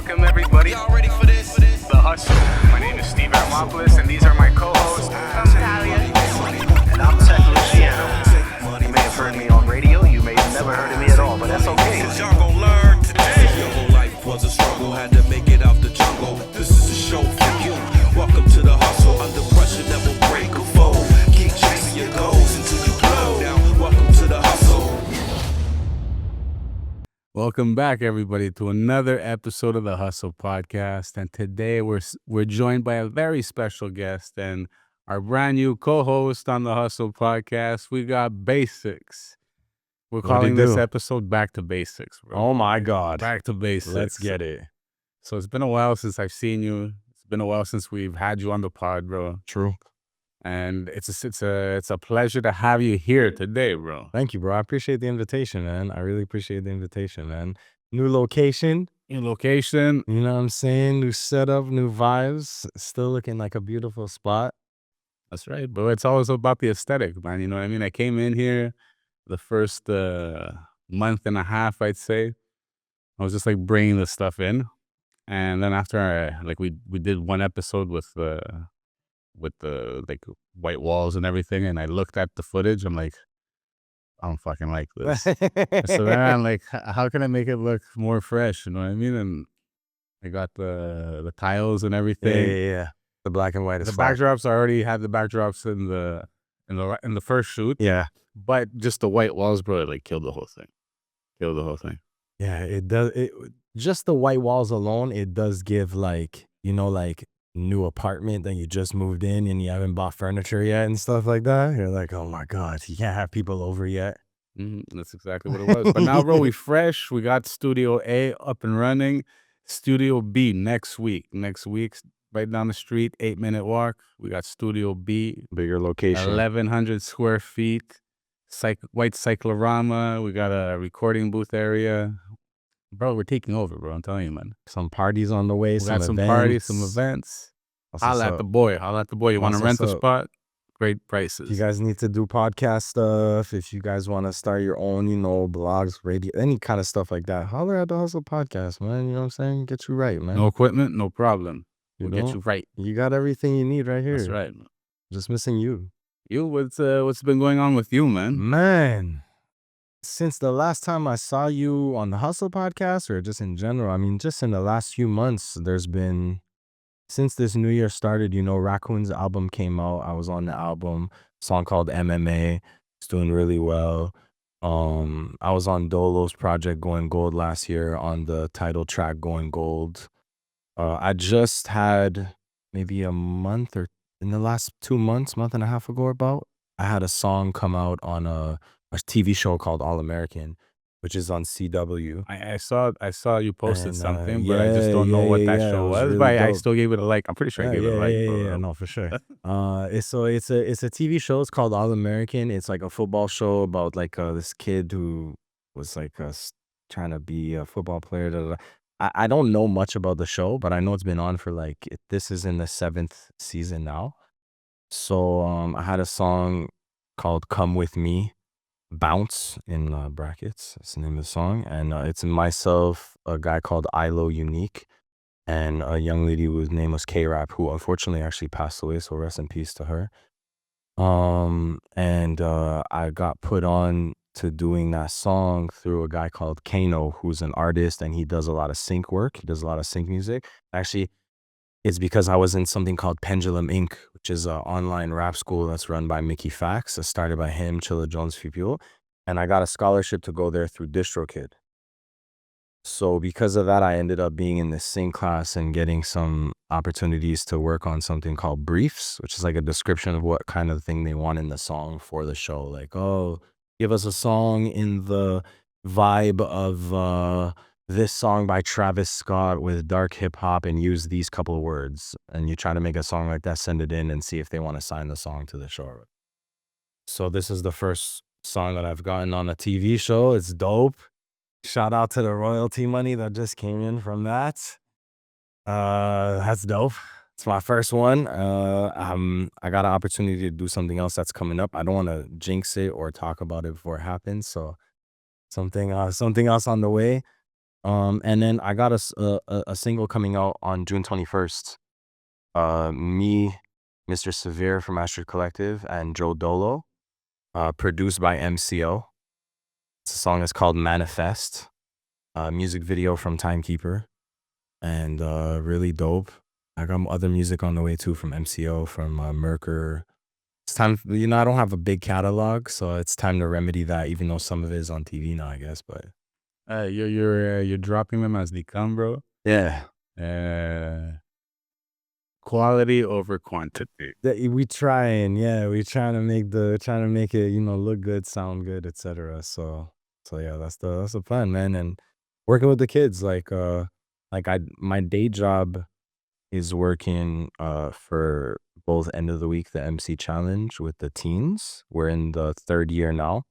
Welcome everybody. Y'all ready for this? The Hustle. My name is Steve Aramopoulos, and these are my co-hosts. I'm Talia. And I'm Tech Luciano. You may have heard me on radio, you may have never heard of me at all, but that's okay. Cause y'all gon' learn today. Your whole life was a struggle, had to make it out the jungle. This is a show for you. Welcome to the hustle. Under pressure, never break a fold. Keep chasing your goals until you blow. Now, welcome to the hustle. Welcome back, everybody, to another episode of the Hustle Podcast. And today we're joined by a very special guest and our brand new co-host on the Hustle Podcast. We got Basics. We're calling this episode Back to Basics, bro. Oh my God. Back to Basics. Let's get it. So it's been a while since I've seen you. It's been a while since we've had you on the pod, bro. True. And it's a pleasure to have you here today, bro. Thank you, bro. I appreciate the invitation, man. I really appreciate the invitation, man. New location. New location. You know what I'm saying? New setup, new vibes. Still looking like a beautiful spot. That's right, bro. It's always about the aesthetic, man. You know what I mean? I came in here the first month and a half, I'd say. I was just like bringing the stuff in. And then after we did one episode with the like white walls and everything, and I looked at the footage, I'm like, I don't fucking like this. So then I'm like, how can I make it look more fresh? You know what I mean? And I got the tiles and everything. Yeah. The black and white is The fire. backdrops, I already had the backdrops in the first shoot. Yeah. But just the white walls, bro, it like killed the whole thing. Yeah, it does. Just the white walls alone, it does give like new apartment that you just moved in and you haven't bought furniture yet and stuff like that. You're like, oh my God, you can't have people over yet. That's exactly what it was. But now, bro, we fresh. We got Studio A up and running. Studio B next week. Right down the street, 8-minute walk. We got Studio B. Bigger location. 1,100 square feet. White cyclorama. We got a recording booth area. Bro, we're taking over, bro. I'm telling you, man. Some parties on the way. We got some parties, some events. Holla at the boy. You want to rent a spot? Great prices. If you guys need to do podcast stuff, if you guys want to start your own, blogs, radio, any kind of stuff like that, holler at the Hustle Podcast, man. You know what I'm saying? Get you right, man. No equipment, no problem. We'll get you right. You got everything you need right here. That's right. Just missing you. What's been going on with you, man? Man, since the last time I saw you on the Hustle Podcast, or just in general, I mean, just in the last few months, since this new year started, Raccoon's album came out. I was on the album, song called MMA. It's doing really well. I was on Dolo's project Going Gold last year on the title track Going Gold. I just had maybe a month or in the last 2 months, month and a half ago I had a song come out on a TV show called All American, which is on CW. I saw you posted something, but yeah, I just don't know what that yeah, show it was. was really But I dope. still gave it a like. I'm pretty sure I gave it a like. Yeah, no, for sure. It's a TV show. It's called All American. It's like a football show about like this kid who was like trying to be a football player. Da, da, da. I don't know much about the show, but I know it's been on for this is in the 7th season now. So I had a song called Come With Me, Bounce in brackets. That's the name of the song. And it's myself, a guy called Ilo Unique, and a young lady whose name was K-Rap, who unfortunately actually passed away. So rest in peace to her. And I got put on to doing that song through a guy called Kano, who's an artist, and he does a lot of sync work. He does a lot of sync music. Actually, it's because I was in something called Pendulum Inc., which is an online rap school that's run by Mickey Fax. It's started by him, Chilla Jones, few people. And I got a scholarship to go there through DistroKid. So because of that, I ended up being in this sync class and getting some opportunities to work on something called briefs, which is like a description of what kind of thing they want in the song for the show. Like, oh, give us a song in the vibe of this song by Travis Scott with dark hip hop and use these couple of words. And you try to make a song like that, send it in and see if they want to sign the song to the show. So this is the first song that I've gotten on a TV show. It's dope. Shout out to the royalty money that just came in from that. That's dope. It's my first one. I got an opportunity to do something else that's coming up. I don't want to jinx it or talk about it before it happens. So something else on the way. And then I got a single coming out on June 21st. Me, Mr. Severe from Astrid Collective, and Joe Dolo, produced by MCO. The song is called Manifest. Music video from Timekeeper, and really dope. I got other music on the way too from MCO, from Merker. It's time, I don't have a big catalog, so it's time to remedy that, even though some of it is on TV now, I guess. But You're dropping them as they come, bro. yeah, Quality over quantity. we trying to make it, look good, sound good, etc. So yeah, that's the plan, man. And working with the kids, like my day job is working for both end of the week, the MC challenge with the teens. We're in the 3rd year now,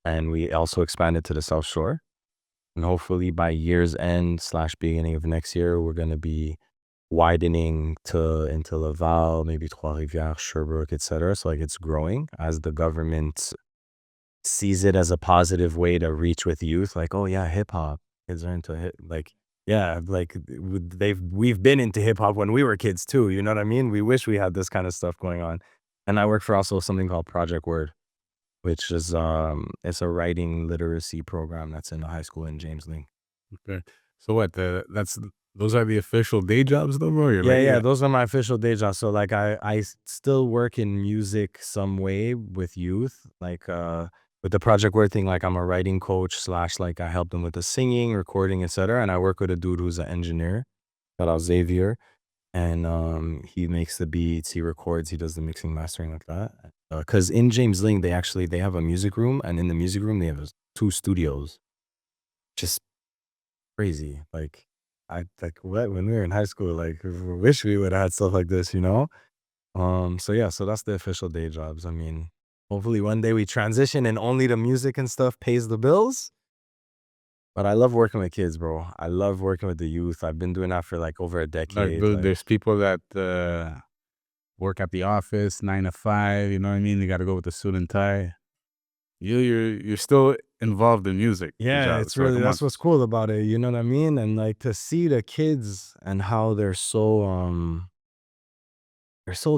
and we also expanded to the South Shore. And hopefully by year's end / beginning of next year, we're gonna be widening into Laval, maybe Trois-Rivières, Sherbrooke, etc. So like it's growing as the government sees it as a positive way to reach with youth. Like, oh yeah, hip hop, kids are into hip. Like, yeah, like we've been into hip hop when we were kids too. You know what I mean? We wish we had this kind of stuff going on. And I work for also something called Project Word, which is it's a writing literacy program that's in a high school in James Ling. Okay. So what? Those are the official day jobs, though, bro. You're Yeah, like, those are my official day jobs. So like I still work in music some way with youth, like with the Project Word thing. Like I'm a writing coach / like I help them with the singing, recording, etc. And I work with a dude who's an engineer, shout out Xavier, and he makes the beats, he records, he does the mixing, mastering, like that. Because in James Ling, they have a music room, and in the music room they have 2 studios. Just crazy. Like what, when we were in high school, like we wish we would have had stuff like this, So yeah, so that's the official day jobs. I mean, hopefully one day we transition and only the music and stuff pays the bills. But I love working with kids, bro. I love working with the youth. I've been doing that for like over a decade. there's people that work at the office 9 to 5. You know what I mean? They got to go with the suit and tie. You're still involved in music. Yeah, it's So, really, come that's on. what's cool about it. You know what I mean? And like to see the kids and how they're so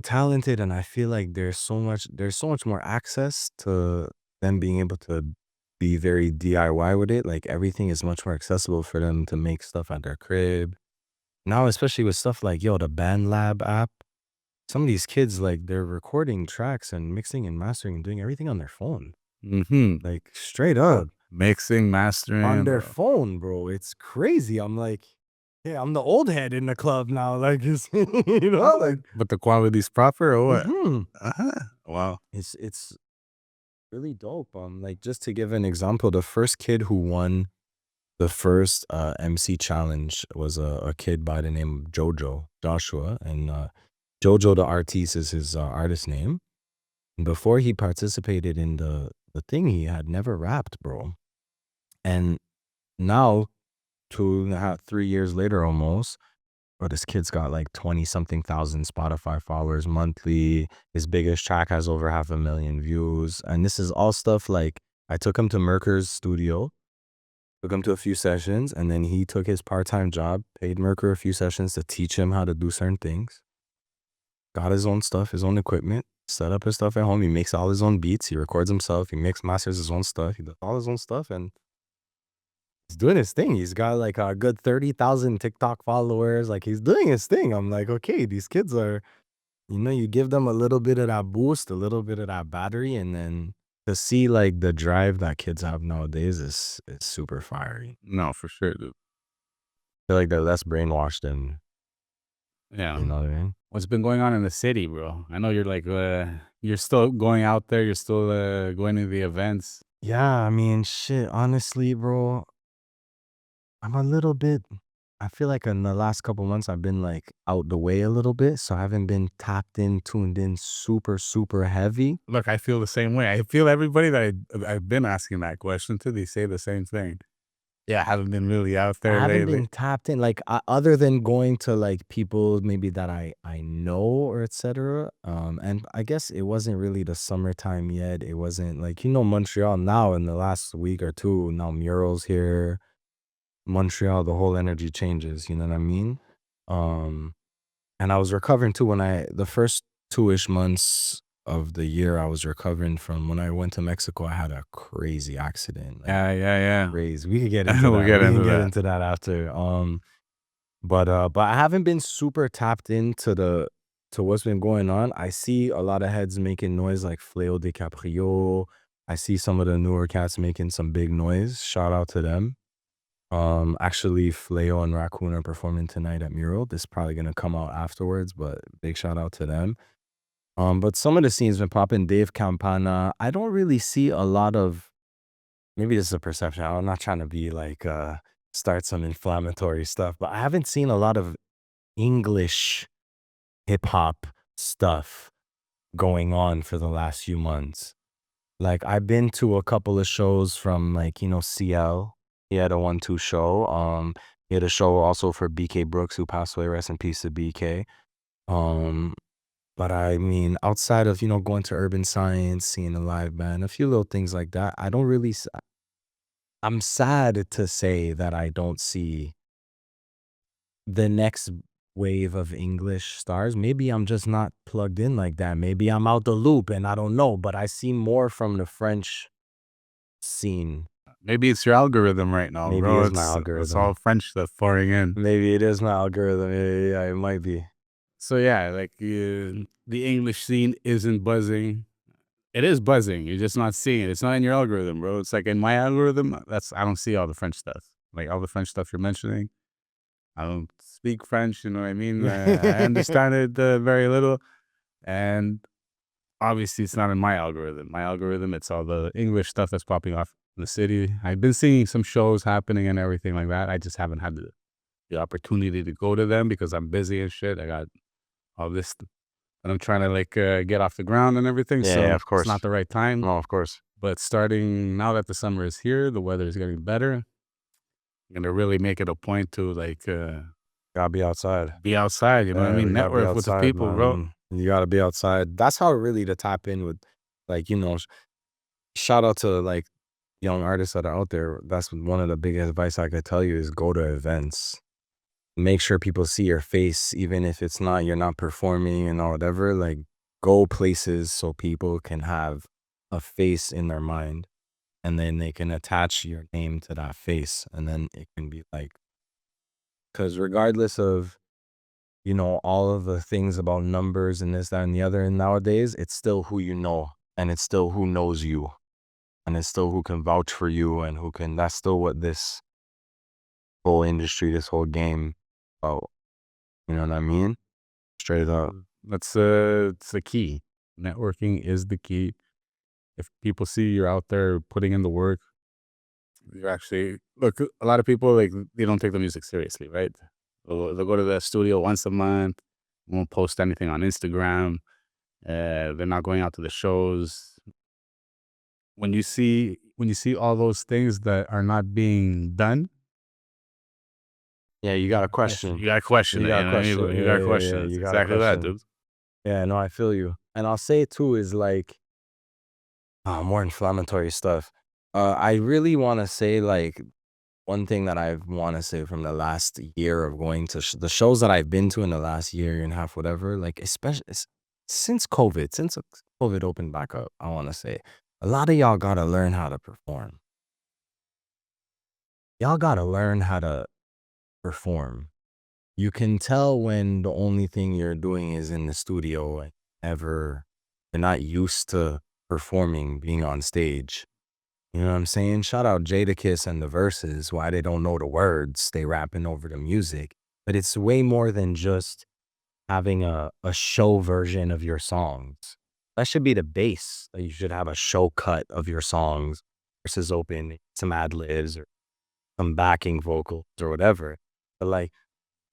talented, and I feel like there's so much more access to them being able to be very DIY with it. Like everything is much more accessible for them to make stuff at their crib. Now, especially with stuff like, the Band Lab app, some of these kids, like they're recording tracks and mixing and mastering and doing everything on their phone. Mm-hmm. Like straight up Mixing, mastering. on their bro. phone, bro. It's crazy. I'm like, yeah, I'm the old head in the club now. Like, it's, like, But the quality's proper or what? mhm. Wow. It's really dope. Like just to give an example, the first kid who won the first MC challenge was a kid by the name of Joshua, and Jojo the artiste is his artist name. And before he participated in the thing, he had never rapped, bro. And now, 2.5, 3 years later almost, bro, this kid's got like 20 something thousand Spotify followers monthly. His biggest track has over 500,000 views. And this is all stuff like I took him to Merker's studio, took him to a few sessions, and then he took his part-time job, paid Merker a few sessions to teach him how to do certain things. Got his own stuff, his own equipment, set up his stuff at home. He makes all his own beats. He records himself. He masters his own stuff. He does all his own stuff, and he's doing his thing. He's got like a good 30,000 TikTok followers. Like he's doing his thing. I'm like, okay, these kids are, you give them a little bit of that boost, a little bit of that battery, and then to see like the drive that kids have nowadays is super fiery. No, for sure, dude. I feel like they're less brainwashed than, Yeah. you know what I mean? What's been going on in the city, bro? I know you're like, you're still going out there. You're still going to the events. Yeah, I mean, shit, honestly, bro, I'm a little bit, I feel like in the last couple months, I've been like out the way a little bit. So I haven't been tapped in, tuned in super, super heavy. Look, I feel the same way. I feel everybody that I've been asking that question to, they say the same thing. Yeah, I haven't been really out I there haven't lately. been tapped in, like other than going to like people maybe that I know or etc. And I guess it wasn't really the summertime yet. It wasn't like, Montreal now in the last week or two, now murals here. Montreal, the whole energy changes, you know what I mean? And I was recovering too the first 2-ish months of the year, I was recovering from when I went to Mexico. I had a crazy accident, like Yeah. crazy. We could get into We'll that. get We can into get that. into that after. But I haven't been super tapped into to what's been going on. I see a lot of heads making noise like Fleo DiCaprio. I see some of the newer cats making some big noise. Shout out to them. Actually, Fleo and Raccoon are performing tonight at Mural. This is probably gonna come out afterwards, but big shout out to them. But some of the scenes been popping. Dave Campana. I don't really see a lot of. Maybe this is a perception. I'm not trying to be like start some inflammatory stuff, but I haven't seen a lot of English hip hop stuff going on for the last few months. Like I've been to a couple of shows from like, CL. He had a 1-2 show. He had a show also for BK Brooks, who passed away. Rest in peace to BK. But I mean, outside of, going to Urban Science, seeing a live band, a few little things like that, I don't really I'm sad to say that I don't see the next wave of English stars. Maybe I'm just not plugged in like that. Maybe I'm out the loop and I don't know, but I see more from the French scene. Maybe it's your algorithm right now, Maybe bro. it's my It's algorithm. all French that's pouring in. Maybe it is my algorithm. Yeah, it might be. So yeah, like the English scene isn't buzzing. It is buzzing. You're just not seeing it. It's not in your algorithm, bro. It's like in my algorithm. I don't see all the French stuff. Like all the French stuff you're mentioning. I don't speak French. You know what I mean? I understand it very little, and obviously it's not in my algorithm. My algorithm, it's all the English stuff that's popping off in the city. I've been seeing some shows happening and everything like that. I just haven't had the opportunity to go to them because I'm busy and shit. I got all this and I'm trying to like get off the ground and everything. Yeah, So yeah, of course. it's not the right time. No, of course. But starting now that the summer is here, the weather is getting better. I'm gonna really make it a point to like Gotta be outside. be outside. You know what I Yeah, mean? we gotta be Network with the outside, people, bro. man. You gotta be outside. That's how really to tap in with, like, shout out to like young artists that are out there. That's one of the biggest advice I could tell you is go to events. Make sure people see your face, even if you're not performing and all whatever. Like go places so people can have a face in their mind, and then they can attach your name to that face, and then it can be like, because regardless of all of the things about numbers and this, that, and the other, and nowadays it's still who you know, and it's still who knows you, and it's still who can vouch for you, and that's still what this whole industry, this whole game about. You know what I mean? Straight up. That's it's the key. Networking is the key. If people see you're out there putting in the work, you're actually look. A lot of people like they don't take the music seriously, right? They'll go to the studio once a month. Won't post anything on Instagram. They're not going out to the shows. When you see all those things that are not being done, Yeah, you got to question. you gotta question You it. gotta You know what I mean? question. You Yeah, gotta yeah, question yeah, it. It's you gotta exactly that, question. dude. Yeah, no, I feel you. And I'll say it too is like, more inflammatory stuff. I really want to say like one thing that I want to say from the last year of going to the shows that I've been to in the last year and a half, whatever, like especially since COVID opened back up, I want to say a lot of y'all got to learn how to perform. Y'all got to learn how to perform. You can tell when the only thing you're doing is in the studio and you're not used to performing, being on stage. You know what I'm saying? Shout out Jadakiss and the verses, why they don't know the words, they rapping over the music. But it's way more than just having a show version of your songs. That should be the base. That you should have a show cut of your songs, verses open, some ad libs or some backing vocals or whatever. But like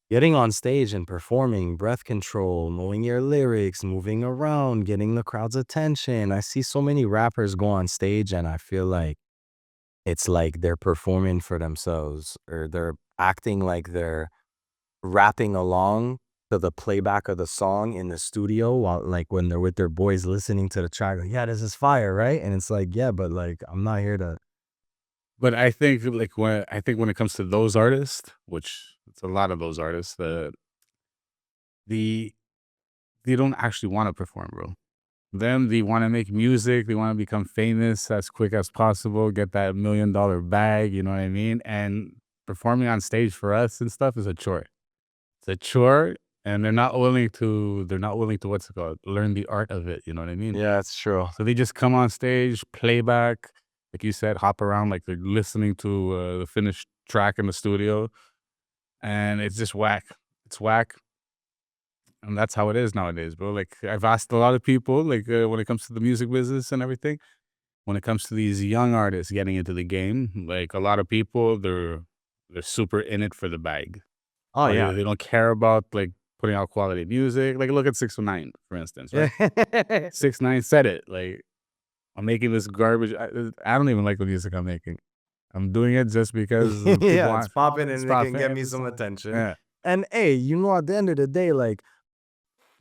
getting on stage and performing, breath control, knowing your lyrics, moving around, getting the crowd's attention. I see so many rappers go on stage and I feel like it's like they're performing for themselves, or they're acting like they're rapping along to the playback of the song in the studio while like when they're with their boys listening to the track. Like, yeah, this is fire, right? And it's like, yeah, but like I'm not here to But I think when it comes to those artists, which it's a lot of those artists, the they don't actually want to perform, bro. They want to make music. They want to become famous as quick as possible, get that $1 million bag. You know what I mean? And performing on stage for us and stuff is a chore. It's a chore, and they're not willing to. They're not willing to what's it called? Learn the art of it. You know what I mean? Yeah, it's true. So they just come on stage, playback, like you said, hop around like they're listening to the finished track in the studio, and it's just whack. It's whack. And that's how it is nowadays, bro. Like I've asked a lot of people, like when it comes to the music business and everything, when it comes to these young artists getting into the game, like a lot of people, they're super in it for the bag. Oh Like, yeah. they don't care about like putting out quality music. Like look at 6ix9ine, for instance, right? 6ix9ine said it. Like I'm making this garbage. I don't even like the music I'm making. I'm doing it just because people Yeah, want it's popping and it's it can get popping. me some attention. Yeah. And hey, at the end of the day, like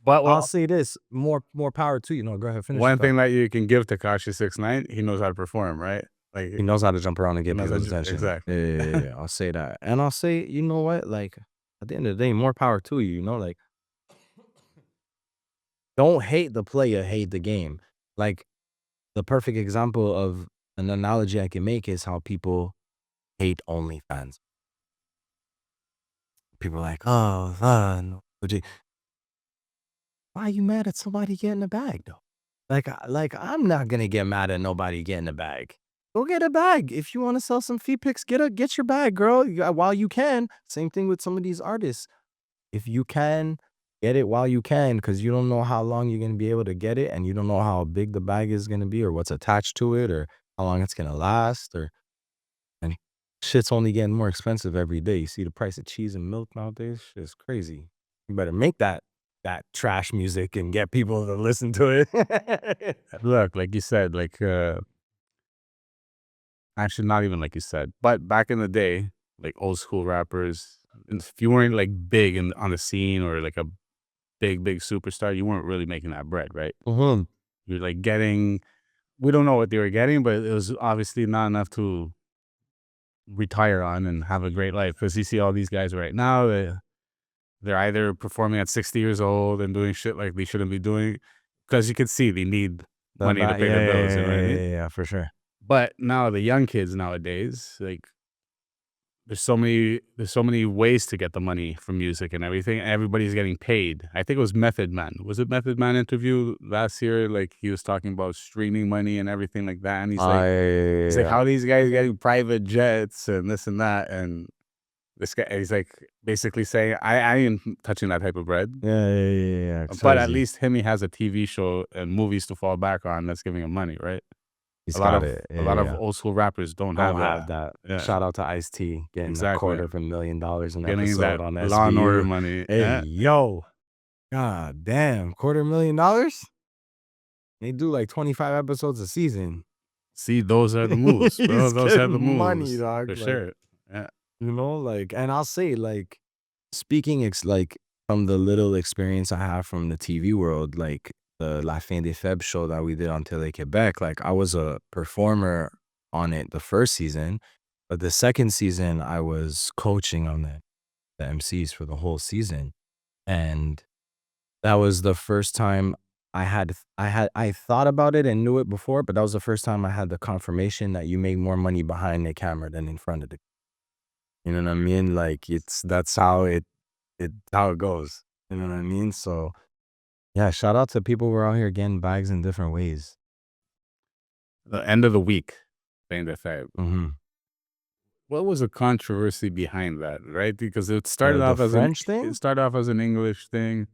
But I'll say this, more power to you. No, go ahead, finish your one thought. thing that you can give Tekashi 6ix9ine, he knows how to perform, right? Like He knows how to jump around and get knows how people's to- attention. exactly. Yeah. I'll say that. And I'll say, you know what? Like, at the end of the day, more power to you, like, don't hate the player, hate the game. Like, the perfect example of an analogy I can make is how people hate OnlyFans. People are like, oh, no. Why are you mad at somebody getting a bag, though? Like I'm not gonna get mad at nobody getting a bag. Go get a bag. If you want to sell some feet pics, get your bag, girl. While you can. Same thing with some of these artists. If you can, get it while you can, because you don't know how long you're gonna be able to get it, and you don't know how big the bag is gonna be, or what's attached to it, or how long it's gonna last, and shit's only getting more expensive every day. You see the price of cheese and milk nowadays? Shit's crazy. You better make that trash music and get people to listen to it. Look, like you said, like actually not even like you said, but back in the day, like old school rappers, if you weren't like big on the scene or like a big superstar, you weren't really making that bread, right? Mm-hmm. You're like getting, we don't know what they were getting, but it was obviously not enough to retire on and have a great life. Because you see all these guys right now, they're either performing at 60 years old and doing shit like they shouldn't be doing, because you can see they need money to pay their bills. You know what I mean? Yeah, for sure. But now the young kids nowadays, like there's so many ways to get the money from music and everything. And everybody's getting paid. I think it was Method Man. Was it Method Man interview last year? Like he was talking about streaming money and everything like that. And he's like, how are these guys getting private jets and this and that? And this guy, he's like basically saying, I ain't touching that type of bread. Yeah. But at least he has a TV show and movies to fall back on that's giving him money, right? he's a lot got of it. a lot of old school rappers don't have that. Yeah. Shout out to Ice-T getting Exactly. $250,000 an Getting episode that on Law and SVU. Order money. Hey, Yeah. yo. God damn. $250,000? They do like 25 episodes a season. See, those are the moves, bro. He's Those are the getting money, moves, dog, for like- sure. Yeah. Like, and I'll say, like, speaking like from the little experience I have from the TV world, like the La Fin des Faibles show that we did on Télé Québec, like I was a performer on it the first season, but the second season I was coaching on the MCs for the whole season. And that was the first time I thought about it and knew it before, but that was the first time I had the confirmation that you make more money behind the camera than in front of the, you know what I mean? Like that's how it goes. You know what I mean? So yeah, shout out to people who are out here getting bags in different ways. The end of the week, Fin des Faibles. Mm-hmm. What was the controversy behind that, right? Because it started off The as French thing? It started off as an English thing.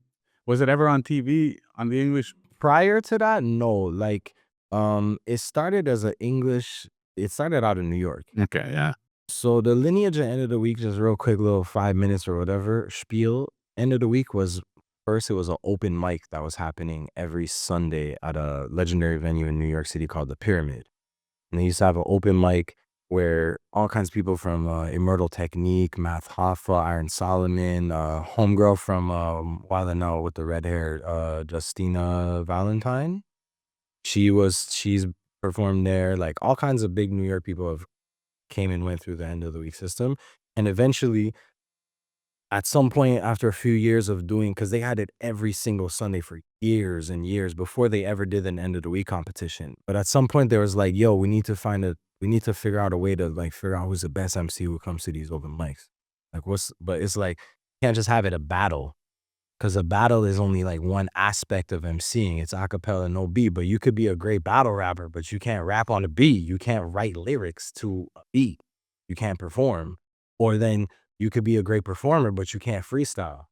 Was it ever on TV on the English? Prior to that, no. Like, it started as it started out in New York. Okay, yeah. So the lineage at end of the week, just real quick, little 5 minutes or whatever, spiel. End of the week was, first it was an open mic that was happening every Sunday at a legendary venue in New York City called The Pyramid. And they used to have an open mic where all kinds of people from Immortal Technique, Math Hoffa, Iron Solomon, homegirl from Wild 'N Out with the red hair, Justina Valentine. She's performed there. Like all kinds of big New York people have came and went through the end of the week system. And eventually, at some point after a few years of doing, because they had it every single Sunday for years and years before they ever did an end of the week competition. But at some point there was like, yo, we need to figure out a way to like figure out who's the best MC who comes to these open mics. Like but it's like, you can't just have it a battle. Because a battle is only like one aspect of MCing. It's a cappella, no beat. But you could be a great battle rapper, but you can't rap on a beat. You can't write lyrics to a beat. You can't perform. Or then you could be a great performer, but you can't freestyle.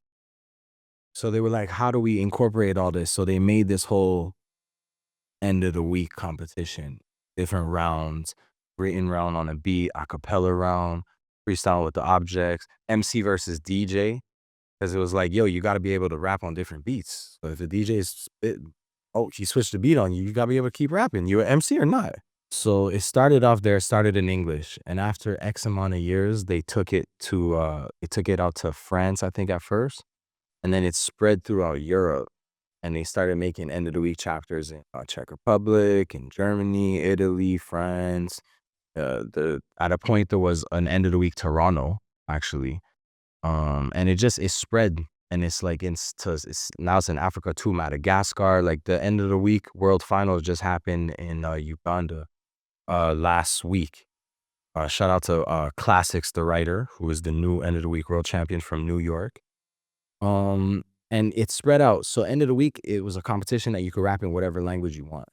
So they were like, how do we incorporate all this? So they made this whole end of the week competition, different rounds, written round on a beat, a cappella round, freestyle with the objects, MC versus DJ. Because it was like, yo, you got to be able to rap on different beats. So if the DJ is he switched the beat on you, you got to be able to keep rapping. You an MC or not? So it started in English. And after X amount of years, they took it out to France, I think, at first. And then it spread throughout Europe. And they started making end of the week chapters in Czech Republic, in Germany, Italy, France. At a point, there was an end of the week Toronto, actually. And it spread, and it's like now it's in Africa too, Madagascar. Like the end of the week world finals just happened in Uganda last week. Shout out to Classics, the writer, who is the new end of the week world champion from New York. And it spread out. So end of the week, it was a competition that you could rap in whatever language you want.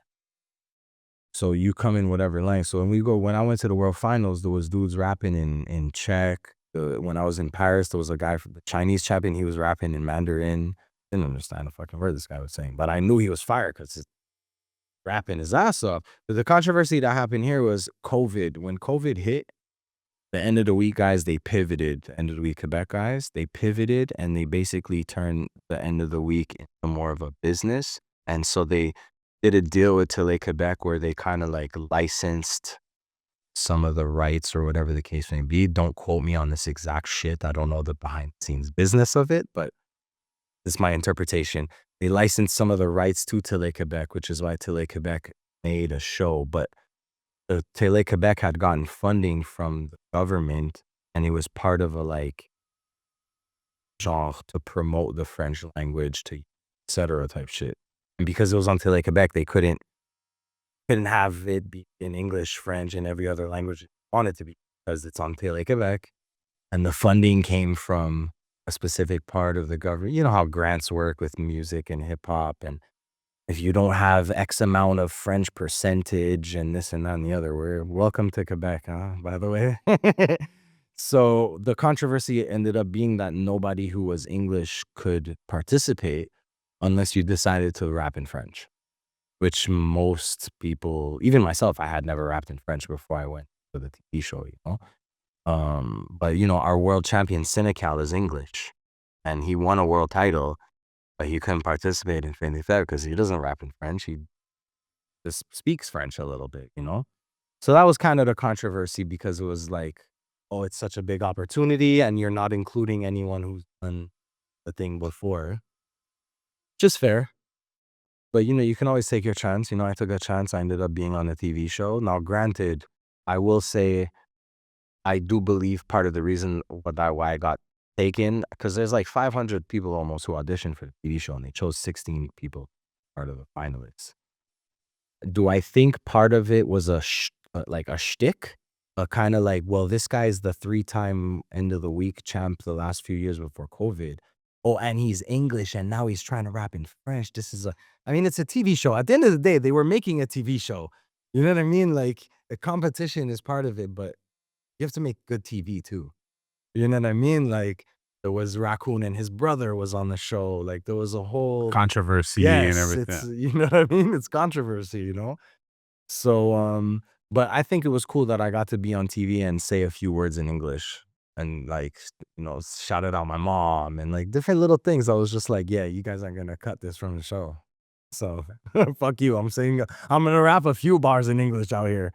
So you come in whatever language. So when I went to the world finals, there was dudes rapping in Czech. When I was in Paris, there was a guy from the Chinese champion. He was rapping in Mandarin. Didn't understand a fucking word this guy was saying, but I knew he was fired because he's rapping his ass off. But the controversy that happened here was COVID. When COVID hit, the end of the week guys, they pivoted. The end of the week Quebec guys, they pivoted and they basically turned the end of the week into more of a business. And so they did a deal with Tele Quebec where they kind of like licensed some of the rights or whatever the case may be. Don't quote me on this exact shit. I don't know the behind the scenes business of it, but this is my interpretation. They licensed some of the rights to Tele Quebec, which is why Tele Quebec made a show. But Tele Quebec had gotten funding from the government, and it was part of a like genre to promote the French language to etc. type shit. And because it was on Tele Quebec, they couldn't have it be in English, French, and every other language it wanted to be because it's on Tele Quebec. And the funding came from a specific part of the government. You know how grants work with music and hip hop. And if you don't have X amount of French percentage and this and that and the other, we're welcome to Quebec, huh? By the way. So the controversy ended up being that nobody who was English could participate unless you decided to rap in French. Which most people, even myself, I had never rapped in French before I went to the TV show, you know? But, you know, our world champion, Senecal, is English. And he won a world title, but he couldn't participate in Fin de Fer because he doesn't rap in French. He just speaks French a little bit, you know? So that was kind of the controversy because it was like, oh, it's such a big opportunity and you're not including anyone who's done the thing before. Just fair. But, you know, you can always take your chance. You know, I took a chance. I ended up being on a TV show. Now, granted, I will say I do believe part of the reason why I got taken, because there's like 500 people almost who auditioned for the TV show, and they chose 16 people part of the finalists. Do I think part of it was like a shtick? Kind of like, well, this guy's the 3-time end of the week champ the last few years before COVID. Oh, and he's English, and now he's trying to rap in French. It's a TV show. At the end of the day, they were making a TV show. You know what I mean? Like, the competition is part of it, but you have to make good TV too. You know what I mean? Like, there was Raccoon and his brother was on the show. Like, there was a whole Controversy and everything. You know what I mean? It's controversy, you know? So, but I think it was cool that I got to be on TV and say a few words in English. And like, you know, shouted out my mom and like different little things. I was just like, yeah, you guys aren't gonna cut this from the show. So fuck you. I'm gonna rap a few bars in English out here,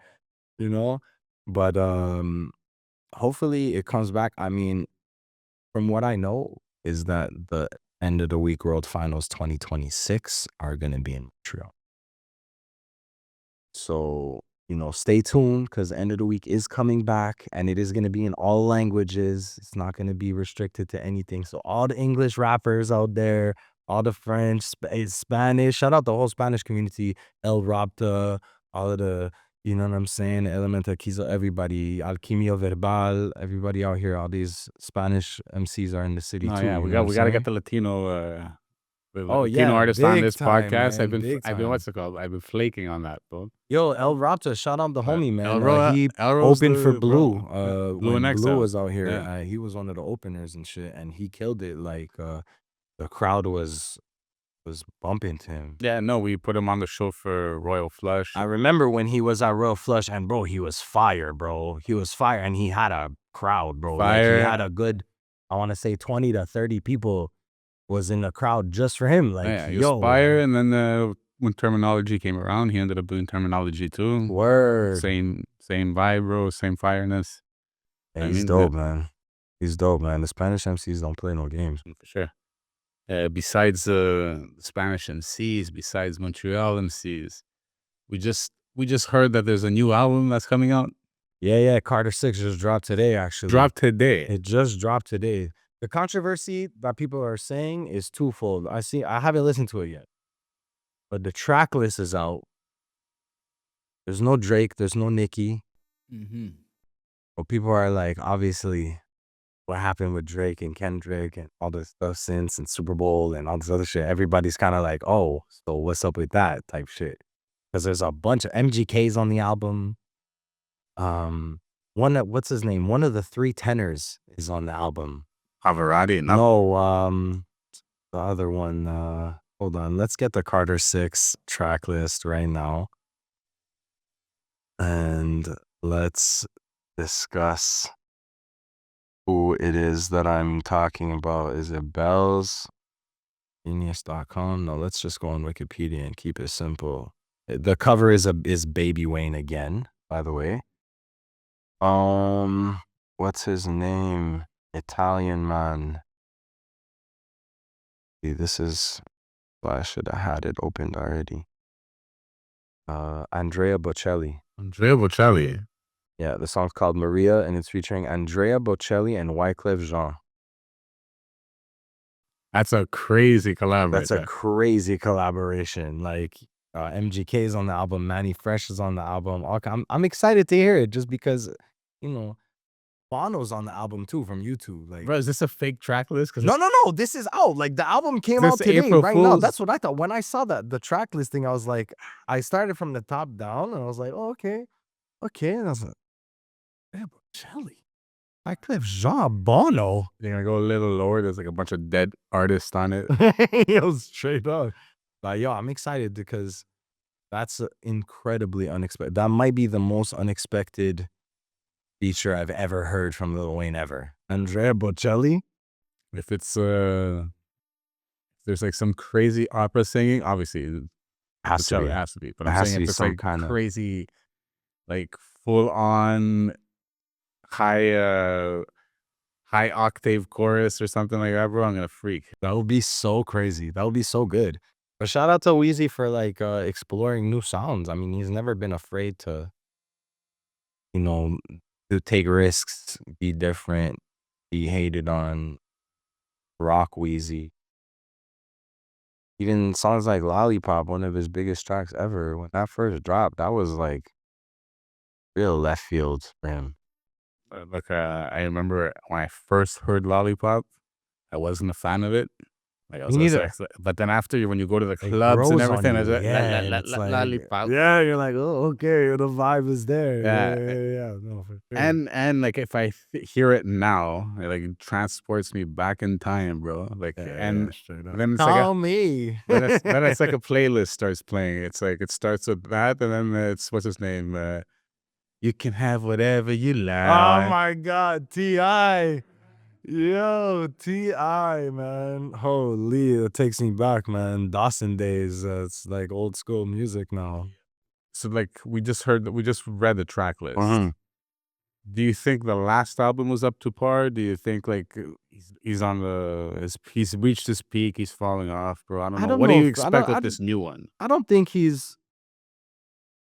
you know? But hopefully it comes back. I mean, from what I know is that the end of the week World Finals 2026 are gonna be in Montreal. So stay tuned because the end of the week is coming back and it is going to be in all languages. It's not going to be restricted to anything. So all the English rappers out there, all the French, Spanish, shout out the whole Spanish community, El Rapta, all of the, you know what I'm saying? Elementa Kizo, everybody, Alquimia Verbal, everybody out here, all these Spanish MCs are in the city No, too. yeah, you we know what got I'm to get saying? the Latino Oh, Latino yeah, artist on big this time, podcast. man, big I've been time. what's it called? I've been flaking on that, bro. Yo, El Rapta, shout out the homie, man. He Elro's opened for the Blue. bro. Blue When and Blue XL. was out here, Yeah. he was one of the openers and shit, and he killed it. Like the crowd was bumping to him. Yeah, no, we put him on the show for Royal Flush. I remember when he was at Royal Flush, and bro, he was fire, bro. He was fire, and he had a crowd, bro. Like he Fire. had a good, I want to say 20 to 30 people was in the crowd just for him. Like, Yeah, he was yo, fire. And then when Terminology came around, he ended up doing Terminology too. word. Same vibe, bro. Same fireness. Yeah, I he's mean, dope, man. He's dope, man. The Spanish MCs don't play no games. For sure. Besides Spanish MCs, besides Montreal MCs, we just heard that there's a new album that's coming out. Yeah. Carter 6 just dropped today, actually. Dropped today. It just dropped today. The controversy that people are saying is twofold. I haven't listened to it yet, but the track list is out. There's no Drake. There's no Nicki. Mm-hmm. But people are like, obviously, what happened with Drake and Kendrick and all this stuff since and Super Bowl and all this other shit. Everybody's kind of like, oh, so what's up with that type shit? Because there's a bunch of MGKs on the album. What's his name? One of the three tenors is on the album. Pavarotti. No, the other one. Hold on. Let's get the Carter 6 track list right now. And let's discuss who it is that I'm talking about. Is it Bells? Genius.com? No, let's just go on Wikipedia and keep it simple. The cover is Baby Wayne again, by the way. What's his name? Italian man. See, this is, well, I should have had it opened already. Andrea Bocelli. Andrea Bocelli. Yeah, the song's called Maria, and it's featuring Andrea Bocelli and Wyclef Jean. That's a crazy collaboration. That's a crazy collaboration. Like MGK is on the album, Manny Fresh is on the album. I'm excited to hear it just because, Bono's on the album too from YouTube. Like, bro, is this a fake track list? No. This is out. Like the album came out today, April right now. Fool's? That's what I thought when I saw the track listing. I was like, I started from the top down, and I was like, oh, okay. And I was like, yeah, Bocelli, Wyclef Jean, Bono. You're gonna go a little lower. There's like a bunch of dead artists on it. Yo, straight up. But yo, I'm excited because that's incredibly unexpected. That might be the most unexpected feature I've ever heard from Lil Wayne ever. Andrea Bocelli. If it's there's like some crazy opera singing, obviously Bocelli has to be. But I'm saying if it's like crazy, like full on high octave chorus or something like that, bro, I'm gonna freak. That would be so crazy. That would be so good. But shout out to Weezy for like exploring new sounds. I mean, he's never been afraid to, to take risks, be different, be hated on, rock Weezy. Even songs like Lollipop, one of his biggest tracks ever, when that first dropped, that was like real left field for him. Look, I remember when I first heard Lollipop, I wasn't a fan of it. Like, I was Me neither. But then after, when you go to the clubs and everything, it's like, Lollipop. Yeah, you're like, oh, okay, the vibe is there. Yeah. No, for sure. And like if I hear it now, it like transports me back in time, bro. Like then it's Call me. then it's like a playlist starts playing. It's like it starts with that, and then it's what's his name? You can have whatever you like. Oh my God, T.I. Yo, T.I., man. Holy, it takes me back, man. Dawson days. It's like old school music now. So like we just read the track list. Do you think the last album was up to par? Do you think like he's reached his peak, he's falling off, bro? I don't know. What do you expect with this new one? I don't think he's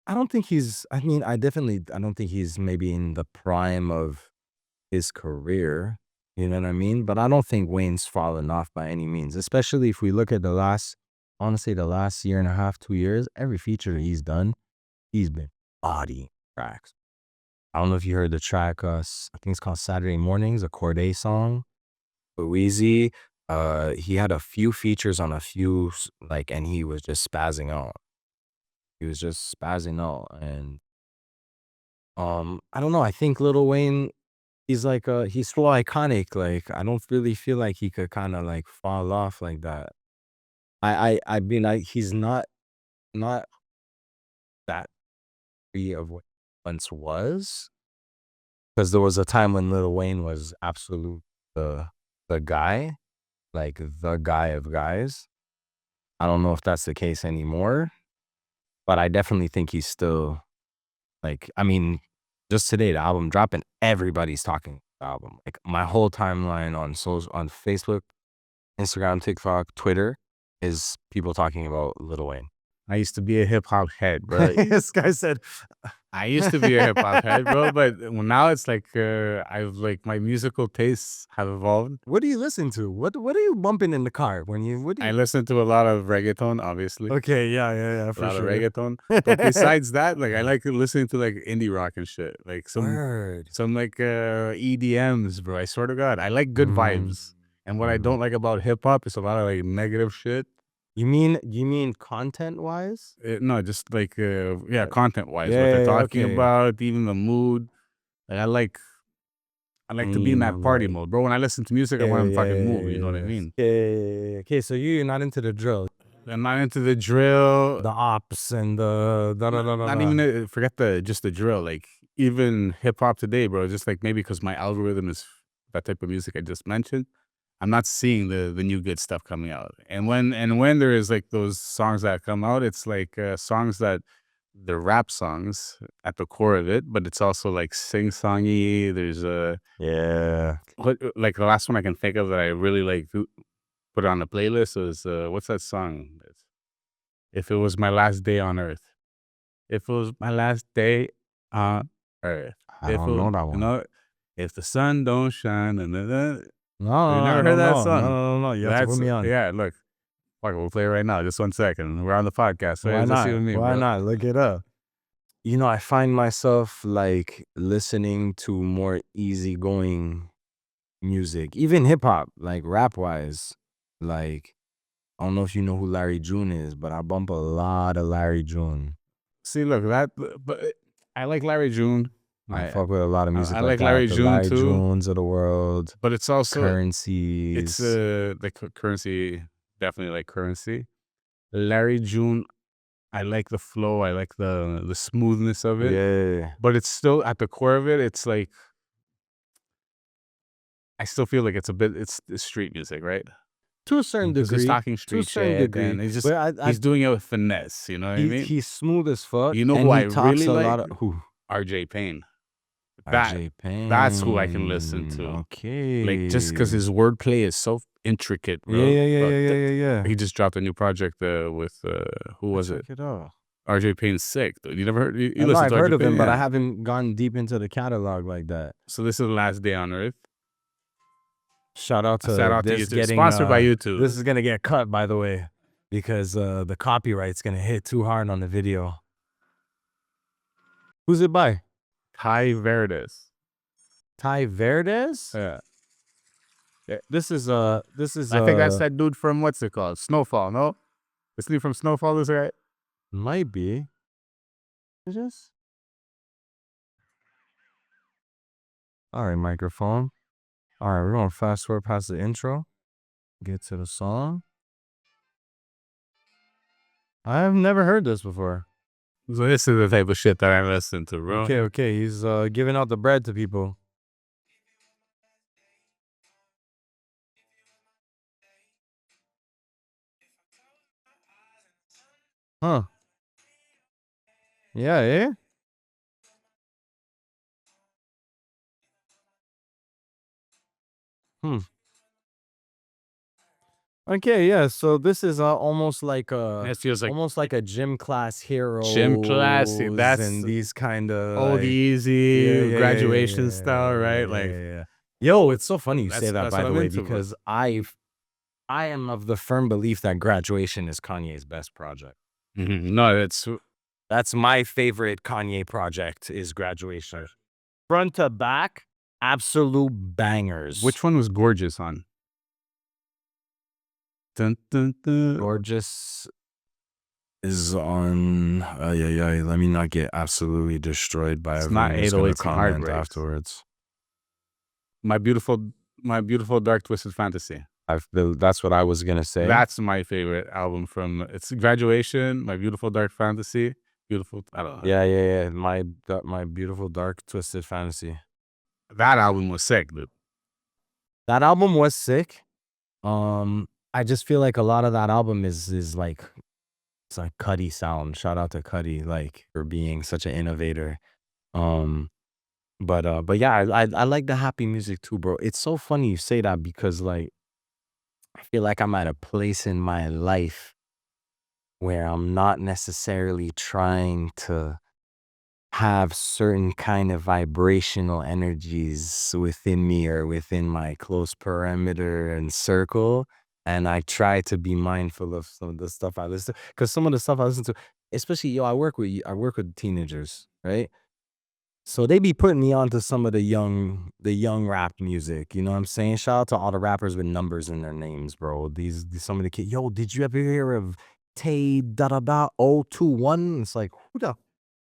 I don't think he's. I mean, I don't think he's maybe in the prime of his career. You know what I mean? But I don't think Wayne's fallen off by any means. Especially if we look at honestly, the last year and a half, 2 years, every feature that he's done, he's been body tracks. I don't know if you heard the track. I think it's called Saturday Mornings, a Corday song. Louise, he had a few features on a few and he was just spazzing out. He was just spazzing out, and I don't know. I think Lil Wayne, he's so iconic. Like I don't really feel like he could kind of like fall off like that. I mean, he's not that free of what he once was, because there was a time when Lil Wayne was absolute the guy, like the guy of guys. I don't know if that's the case anymore, but I definitely think he's still I mean, just today the album dropping, everybody's talking about the album. Like my whole timeline on Facebook, Instagram, TikTok, Twitter is people talking about Lil Wayne. I used to be a hip hop head, bro. This guy said, I used to be a hip hop head, bro, but now it's like I've like my musical tastes have evolved. "What do you listen to? What are you bumping in the car when you? What do I you?" listen to a lot of reggaeton, obviously. Okay, yeah, A for lot of sure. reggaeton. But besides that, like I like listening to like indie rock and shit. Like Word. some like EDMs, bro. I swear to God. I like good vibes. And what I don't like about hip hop is a lot of like negative shit. You mean content wise? No, just like content wise, what they're Yeah, talking okay. about, even the mood. Like I like to be in that party mode, bro. When I listen to music, I want to fucking move. You know what I mean? Yeah. Okay, so you're not into the drill, I'm not into the drill. the ops, and the da da da da Not da. even forget just the drill. Like even hip hop today, bro. Just like maybe because my algorithm is that type of music I just mentioned. I'm not seeing the new good stuff coming out. And when there is like those songs that come out, it's like songs that they're rap songs at the core of it, but it's also like sing-songy. There's Yeah. like the last one I can think of that I really like put on the playlist was what's that song? It's, If It Was My Last Day on Earth. If it was my last day on Earth. I don't know that one. If the sun don't shine, No, you I never heard don't that know. song? No. You have to put me on. Yeah. Look, fuck, we'll play it right now. Just 1 second. We're on the podcast. So Why just you not? and me, Why bro. not? Look it up. You know, I find myself like listening to more easygoing music, even hip hop, like rap wise. Like, I don't know if you know who Larry June is, but I bump a lot of Larry June. See, look, but I like Larry June. I fuck with a lot of music I like like that. Larry The June Larry too, Junes of the world, but it's also Currencies. it's like Currency, definitely like Currency. Larry June, I like the flow, I like the smoothness of it, Yeah. but it's still at the core of it. It's like I still feel like it's street music, right? To a certain Because he's degree. talking To a street certain shit, degree. and he's just But he's doing it with finesse. You know what I mean? he's smooth as fuck. You know And who I he talks really a like? lot of who? RJ Payne. RJ Payne. That's who I can listen to. Okay. Like just because his wordplay is so intricate, bro. Yeah. He just dropped a new project with who was it? Check it out. RJ Payne's sick. Though. You never heard? You No, listen I've to heard RJ of him, Payne? but I Yeah. haven't gone deep into the catalog like that. So this is the last day on Earth. Shout out to this YouTube. getting Sponsored by YouTube. This is gonna get cut, by the way, because the copyright's gonna hit too hard on the video. Who's it by? Ty Verdes. Ty Verdes? Yeah. This is I think that's that dude from what's it called? Snowfall. No, this dude from Snowfall is right. might be. Is this? All right, microphone. All right, we're gonna fast forward past the intro. Get to the song. I've never heard this before. So this is the type of shit that I listen to, bro. Okay. He's giving out the bread to people. Huh. Yeah, eh? Okay, yeah. So this is almost like It feels like a gym class gym class. heroes That's and these kind of old like yeah, easy yeah, yeah, yeah, graduation yeah, yeah, style, yeah, right? yeah, Like yeah, yeah. Yo, it's so funny you say that, that's by what the I'm way, into, bro. because I am of the firm belief that Graduation is Kanye's best project. No, it's That's my favorite Kanye project is Graduation. Front to back, absolute bangers. which one was Gorgeous on? Dun, dun, dun. Gorgeous is on. Yeah, yeah. Let me not get absolutely destroyed by It's not everyone who's gonna 808s and comment Heartbreaks. afterwards. My beautiful dark twisted fantasy. That's what I was gonna say. That's my favorite album from. It's Graduation, My Beautiful Dark Fantasy, beautiful. I don't know. Yeah, yeah, yeah. My beautiful dark twisted fantasy. That album was sick, dude. That album was sick. I just feel like a lot of that album is like it's like Cudi sound. Shout out to Cudi, like for being such an innovator. Um, but yeah, I like the happy music too, bro. It's so funny you say that because like I feel like I'm at a place in my life where I'm not necessarily trying to have certain kind of vibrational energies within me or within my close perimeter and circle. And I try to be mindful of some of the stuff I listen to. Because some of the stuff I listen to, especially I work with teenagers, right? So they be putting me onto some of the young rap music. You know what I'm saying? Shout out to all the rappers with numbers in their names, bro. These some of the kids. Yo, did you ever hear of Tay da da da 021? It's like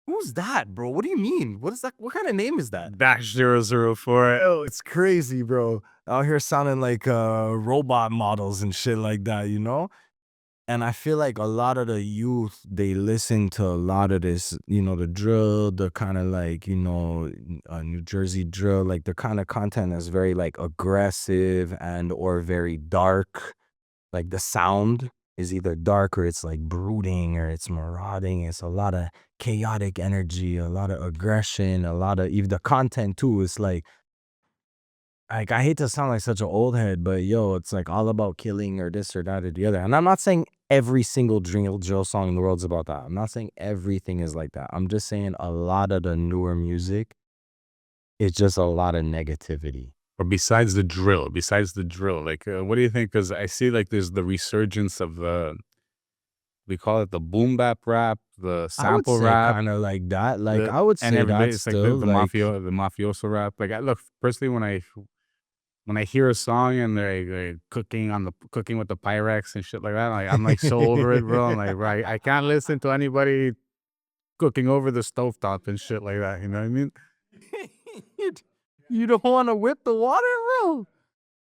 who's that, bro? What do you mean? What is that? What kind of name is that? -004. Oh, it's crazy, bro. Out here sounding like robot models and shit like that, you know? And I feel like a lot of the youth, they listen to a lot of this, the drill, the kind of like, New Jersey drill, like the kind of content that's very like aggressive and or very dark. Like the sound is either dark or it's like brooding or it's marauding. It's a lot of chaotic energy, a lot of aggression, a lot of even the content too. It's like I hate to sound like such an old head, but yo, it's like all about killing or this or that or the other. And I'm not saying every single drill song in the world's about that. I'm not saying everything is like that. I'm just saying a lot of the newer music is just a lot of negativity. Or besides the drill, like what do you think? Because I see like there's the resurgence of the, we call it the boom bap rap, the I would sample say rap, kind of like that. Like I would and say everybody. that's It's like still the like the mafioso rap. Like I look personally when I hear a song and they're cooking with the Pyrex and shit like that, like I'm like so over it, bro. I'm like, right, I can't listen to anybody cooking over the stovetop and shit like that. You know what I mean? you don't want to whip the water, bro.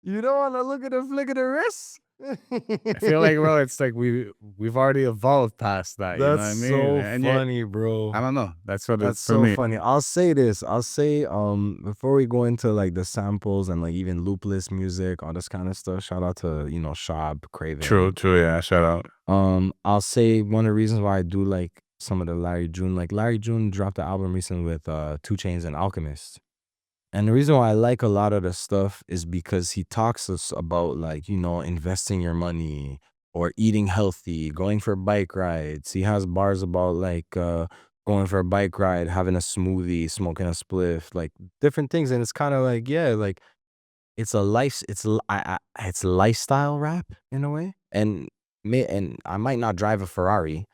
You don't want to look at the flick of the wrist. I feel like, bro, it's like we've already evolved past that. You know what That's I mean? so And yet, funny, bro. I don't know. That's what That's it's for so me. funny. I'll say this. I'll say before we go into like the samples and like even loopless music, all this kind of stuff. Shout out to Shab True, Craven. true. Yeah, shout out. I'll say one of the reasons why I do like some of the Larry June. Like Larry June dropped the album recently with 2 Chainz and Alchemist. And the reason why I like a lot of the stuff is because he talks us about like, investing your money or eating healthy, going for bike rides. He has bars about like going for a bike ride, having a smoothie, smoking a spliff, like different things. And it's kind of like, yeah, like it's a life, it's lifestyle rap in a way. And I might not drive a Ferrari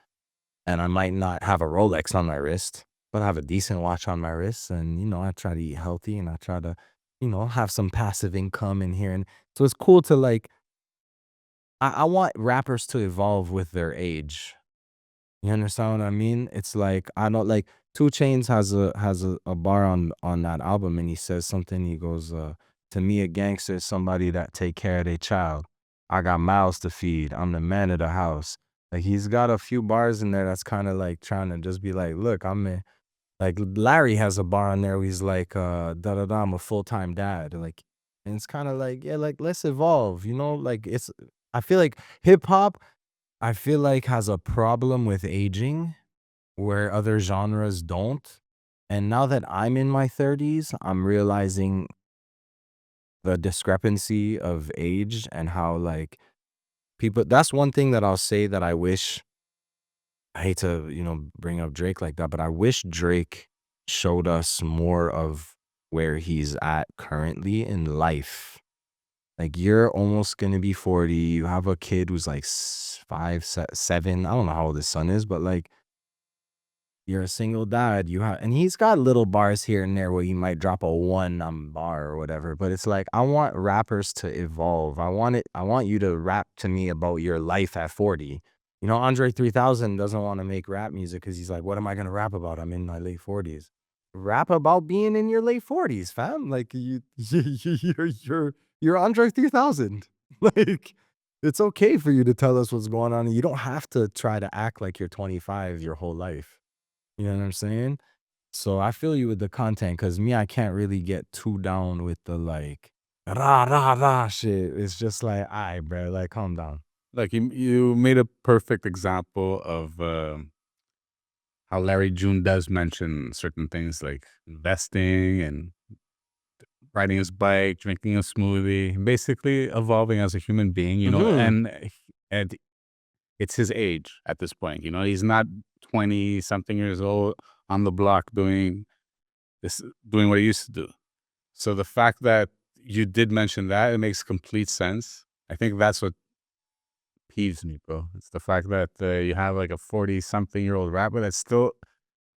and I might not have a Rolex on my wrist, but I have a decent watch on my wrist. And, I try to eat healthy and I try to, have some passive income in here. And so it's cool to like, I want rappers to evolve with their age. You understand what I mean? It's like, I don't like 2 Chainz has a bar on that album and he says something. He goes, to me, a gangster is somebody that take care of their child. I got mouths to feed. I'm the man of the house. Like he's got a few bars in there that's kind of like trying to just be like, look, like Larry has a bar on there where he's like, da da da, I'm a full-time dad. Like, and it's kind of like, yeah, like let's evolve, like I feel like hip hop, I feel like has a problem with aging where other genres don't. And now that I'm in my 30s, I'm realizing the discrepancy of age and how like people, that's one thing that I'll say that I wish, I hate to, bring up Drake like that, but I wish Drake showed us more of where he's at currently in life. Like, you're almost gonna be 40. You have a kid who's like 7. I don't know how old his son is, but like, you're a single dad. And he's got little bars here and there where he might drop a one bar or whatever. But it's like, I want rappers to evolve. I want you to rap to me about your life at 40. Andre 3000 doesn't want to make rap music because he's like, what am I gonna rap about? I'm in my late 40s. Rap about being in your late 40s, fam. Like, you're Andre 3000. Like, it's okay for you to tell us what's going on. You don't have to try to act like you're 25 your whole life. You know what I'm saying? So I feel you with the content, because me, I can't really get too down with the like rah rah rah shit. It's just like, all right, bro, like, calm down. Like you made a perfect example of how Larry June does mention certain things like investing and riding his bike, drinking a smoothie, basically evolving as a human being, and it's his age at this point. He's not 20 something years old on the block doing what he used to do. So the fact that you did mention that, it makes complete sense. I think that's what peeves me, bro. It's the fact that you have like a 40 something year old rapper that's still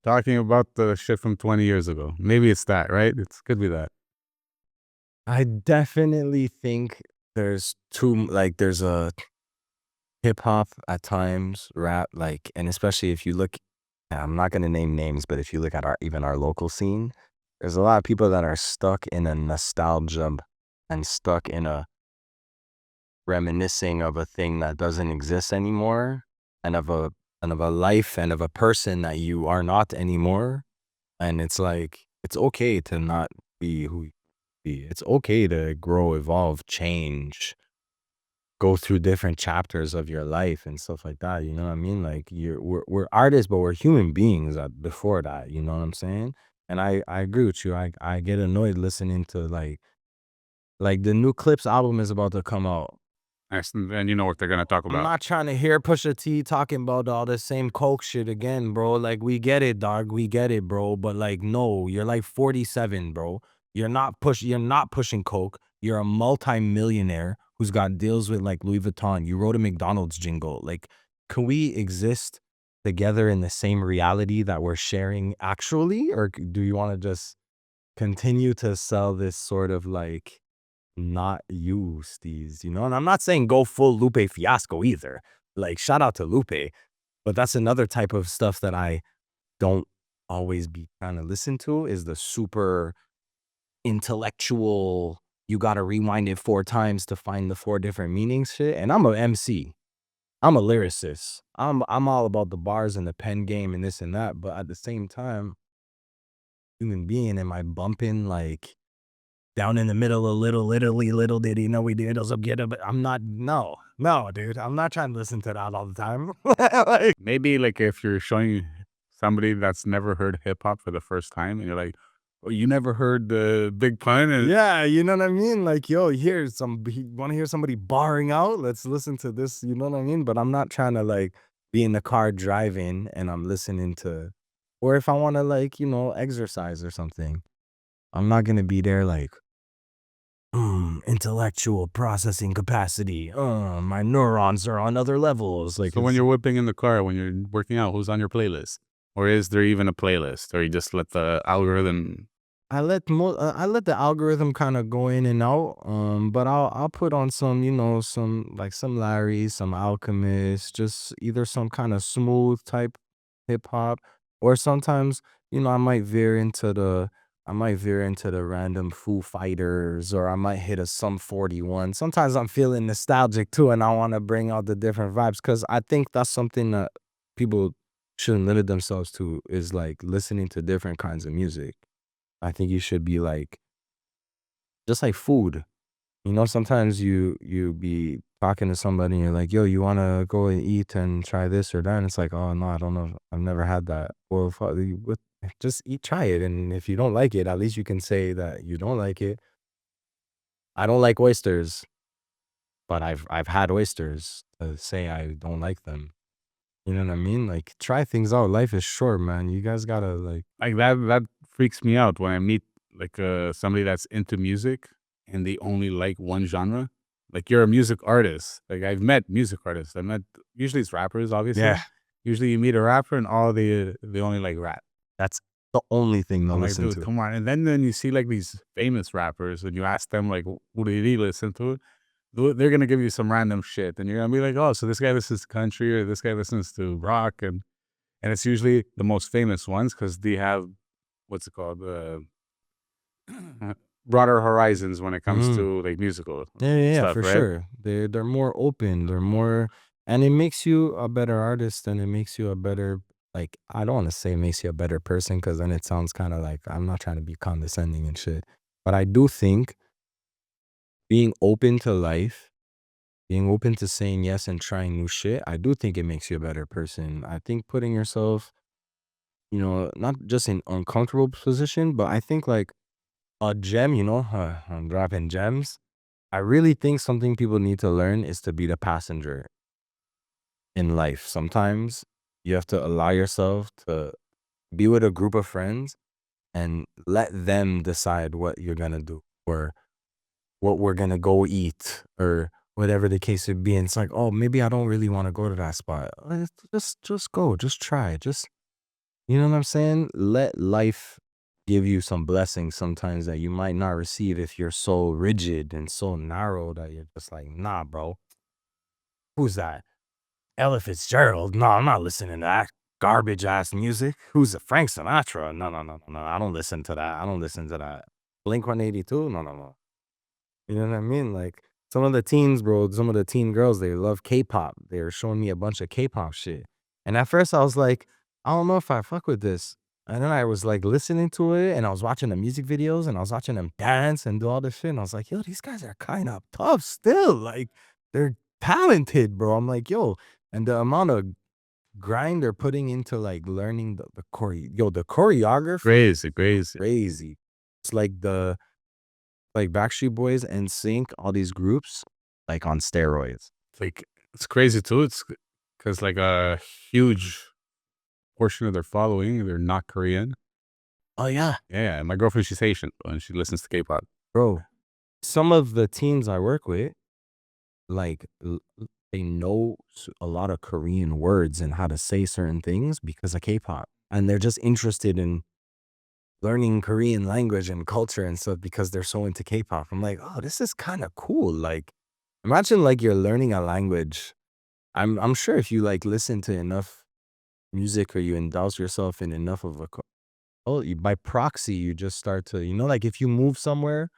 talking about the shit from 20 years ago. Maybe it's that, right? It could be that. I definitely think there's a hip hop at times, rap, like, and especially if you look, I'm not gonna name names, but if you look at our local scene, there's a lot of people that are stuck in a nostalgia and stuck in a reminiscing of a thing that doesn't exist anymore, and of a life and of a person that you are not anymore. And it's like, it's okay to not be who you be. It's okay to grow, evolve, change, go through different chapters of your life and stuff like that. You know what I mean? Like, we're artists, but we're human beings before that. You know what I'm saying? And I agree with you. I get annoyed listening to like the new Clips album is about to come out. And you know what they're gonna talk I'm about. not trying to hear Pusha T talking about all the same coke shit again, bro. Like, we get it, dog. We get it, bro. But like, no, you're like 47, bro. You're not pushing coke. You're a multi-millionaire who's got deals with like Louis Vuitton. You wrote a McDonald's jingle. Like, can we exist together in the same reality that we're sharing actually? Or do you want to just continue to sell this sort of like, not you, Steez, And I'm not saying go full Lupe Fiasco either. Like, shout out to Lupe. But that's another type of stuff that I don't always be trying to listen to, is the super intellectual, you got to rewind it 4 times to find the 4 different meanings shit. And I'm a MC. I'm a lyricist. I'm all about the bars and the pen game and this and that. But at the same time, human being, am I bumping like down in the middle of little did he know we did us up get it, but I'm not, no, dude. I'm not trying to listen to that all the time. Like, Maybe like if you're showing somebody that's never heard hip hop for the first time, and you're like, "Oh, you never heard the Big Pun?" And yeah, you know what I mean? Like, yo, want to hear somebody barring out? Let's listen to this, you know what I mean? But I'm not trying to like be in the car driving and I'm listening to, or if I want to like, exercise or something, I'm not going to be there like, intellectual processing capacity. My neurons are on other levels. Like, so when you're whipping in the car, when you're working out, who's on your playlist? Or is there even a playlist? Or you just let the algorithm? I let the algorithm kind of go in and out. But I'll put on some, some Larry, some Alchemist, just either some kind of smooth type hip hop, or sometimes, I might veer into the random Foo Fighters, or I might hit a Sum 41. Sometimes I'm feeling nostalgic too, and I want to bring out the different vibes, because I think that's something that people shouldn't limit themselves to, is like listening to different kinds of music. I think you should be like, just like food. Sometimes you be talking to somebody and you're like, yo, you want to go and eat and try this or that? And it's like, oh, no, I don't know. I've never had that. Well, just try it. And if you don't like it, at least you can say that you don't like it. I don't like oysters, but I've had oysters. to say I don't like them. You know what I mean? Like, try things out. Life is short, man. You guys gotta like. Like that freaks me out when I meet like somebody that's into music and they only like one genre. Like you're a music artist. Like I've met music artists. I met usually it's rappers, obviously. Yeah. Usually you meet a rapper and all they only like rap. That's the only thing they'll I'm like, listen dude, to. come on. And then you see like these famous rappers and you ask them like, who do you listen to? They're gonna give you some random shit, and you're gonna be like, oh, so this guy listens to country or this guy listens to rock, and it's usually the most famous ones because they have what's it called, broader horizons when it comes Mhm. to like musical Yeah, stuff, for right? sure. They're more open. They're more, and it makes you a better artist, and it makes you a better, like, I don't want to say it makes you a better person because then it sounds kind of like I'm not trying to be condescending and shit. But I do think being open to life, being open to saying yes and trying new shit, I do think it makes you a better person. I think putting yourself, not just in uncomfortable position, but I think like a gem, I'm dropping gems. I really think something people need to learn is to be the passenger in life. Sometimes you have to allow yourself to be with a group of friends and let them decide what you're gonna do or what we're gonna go eat or whatever the case would be. And it's like, oh, maybe I don't really want to go to that spot. Just go, just try, just, you know what I'm saying? Let life give you some blessings sometimes that you might not receive if you're so rigid and so narrow that you're just like, nah, bro. Who's that? Ella Fitzgerald? No, I'm not listening to that garbage ass music. Who's the Frank Sinatra? No. I don't listen to that. I don't listen to that. Blink 182? No. You know what I mean? Like some of the teens, bro, some of the teen girls, they love K-pop. They were showing me a bunch of K-pop shit. And at first I was like, I don't know if I fuck with this. And then I was like listening to it and I was watching the music videos and I was watching them dance and do all this shit. And I was like, yo, these guys are kind of tough still. Like they're talented, bro. I'm like, yo, and the amount of grind they're putting into like learning the choreography, Crazy. crazy. It's like Backstreet Boys and Sync, all these groups, like on steroids. Like it's crazy too. It's because like a huge portion of their following, they're not Korean. Oh yeah, Yeah, my girlfriend, she's Haitian and she listens to K-pop. bro. Some of the teens I work with, like they know a lot of Korean words and how to say certain things because of K-pop, and they're just interested in learning Korean language and culture and stuff because they're so into K-pop. I'm like, oh, this is kind of cool. Like, imagine like you're learning a language. I'm sure if you like listen to enough music or you indulge yourself in enough of by proxy you just start to, like if you move somewhere,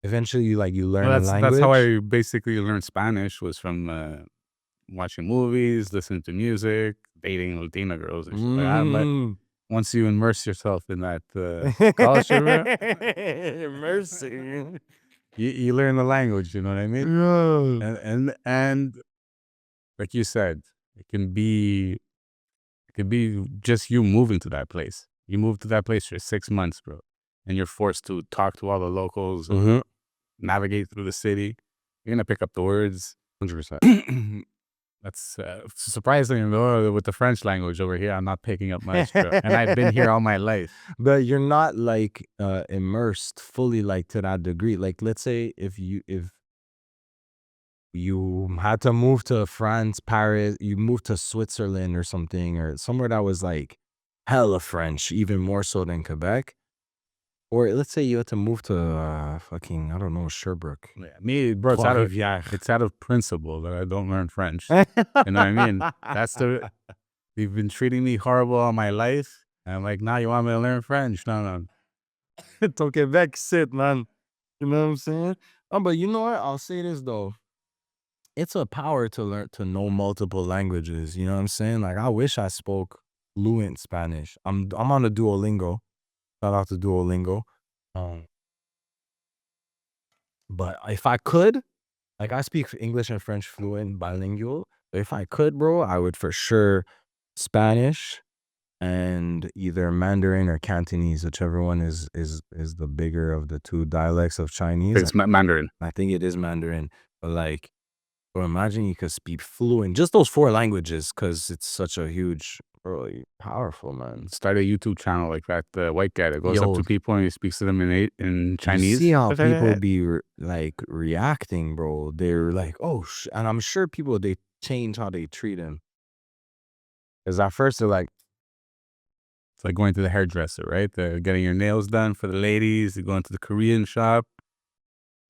eventually you learn Well, a that's how language. I basically learned Spanish was from watching movies, listening to music, dating Latina girls and shit like that. But Mm. once you immerse yourself in that culture, bro, Mercy. you learn the language. You know what I mean? Yeah. And like you said, it could be just you moving to that place. You move to that place for 6 months, bro, and you're forced to talk to all the locals and Mm-hmm. navigate through the city. You're gonna pick up the words. 100%. That's surprising though. With the French language over here, I'm not picking up much, bro. And I've been here all my life. But you're not like immersed fully like to that degree. Like let's say if you had to move to France, Paris, you moved to Switzerland or something, or somewhere that was like hella French, even more so than Quebec. Or let's say you had to move to fucking, I don't know, Sherbrooke. Yeah, me, bro, it's out of principle that I don't learn French. You know what I mean? They've been treating me horrible all my life. And I'm like, nah, you want me to learn French? No. To Quebec, sit, man. You know what I'm saying? Oh, but you know what? I'll say this though. It's a power to know multiple languages. You know what I'm saying? Like I wish I spoke fluent Spanish. I'm on a Duolingo. Shout out to Duolingo. Um, but if I could, like I speak English and French fluent, bilingual. But if I could, bro, I would for sure Spanish and either Mandarin or Cantonese, whichever one is the bigger of the two dialects of Chinese. It's Mandarin. I think it is Mandarin, but like But imagine you could speak fluent, just those 4 languages, because it's such a huge, really powerful, man. Start a YouTube channel like that. The white guy that goes up Yo, to people and he speaks to them in you Chinese. see how people be like reacting, bro. They're like, oh, and I'm sure people, they change how they treat him. Because at first they're like, It's like going to the hairdresser, right? They're getting your nails done for the ladies. You go into the Korean shop.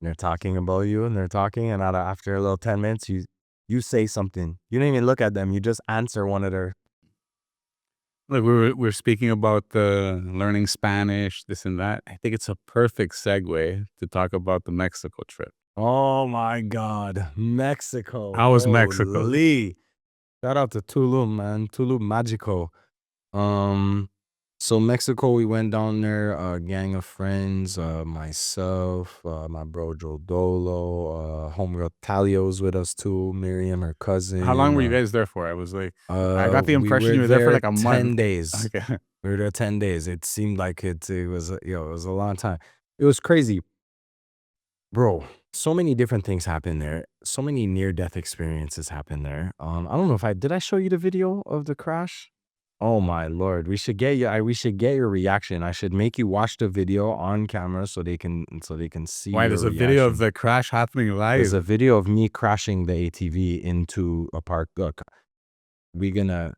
they're talking about you, and they're talking, and after a little 10 minutes, you say something. You don't even look at them. You just answer one of their. Look, we're speaking about learning Spanish, this and that. I think it's a perfect segue to talk about the Mexico trip. Oh my God, Mexico. How was Mexico? Holy. Shout out to Tulum, man. Tulum Magico. So Mexico, we went down there, a gang of friends, myself, my bro Joe Dolo, homegirl Talio's with us too, Miriam, her cousin. How long were you guys there for? I was like, I got the we impression were you were there for there like a 10 month. days. Okay. We were there 10 days. It seemed like it was, it was a long time. It was crazy. Bro, so many different things happened there. So many near-death experiences happened there. I don't know if did I show you the video of the crash? Oh my Lord, we should get we should get your reaction. I should make you watch the video on camera so they can see Why, your there's a reaction. video of the crash happening There's a live. video of me crashing the ATV into a park. Look, here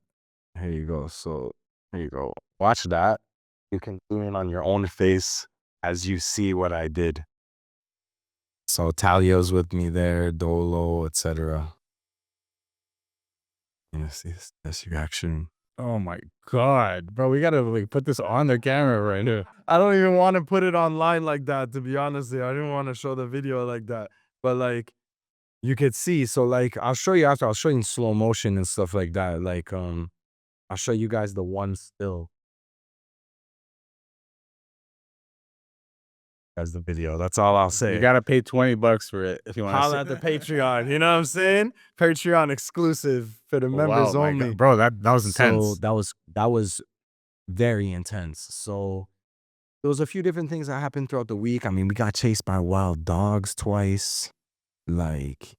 you go. So here you go. Watch that. You can zoom in on your own face as you see what I did. So Talio's with me there, Dolo, etc. Yes, that's your action. Oh my God, bro, we gotta like put this on the camera right now. I don't even want to put it online like that, to be honest. I didn't want to show the video like that. But like, you could see. So like, I'll show you after. I'll show you in slow motion and stuff like that. Like, I'll show you guys the one still. As the video. That's all I'll say. You gotta pay $20 for it if you want to. Holla at the Patreon. You know what I'm saying? Patreon exclusive for the members Wow, my only. God. Bro, that was intense. So that was very intense. So there was a few different things that happened throughout the week. I mean, we got chased by wild dogs twice. Like,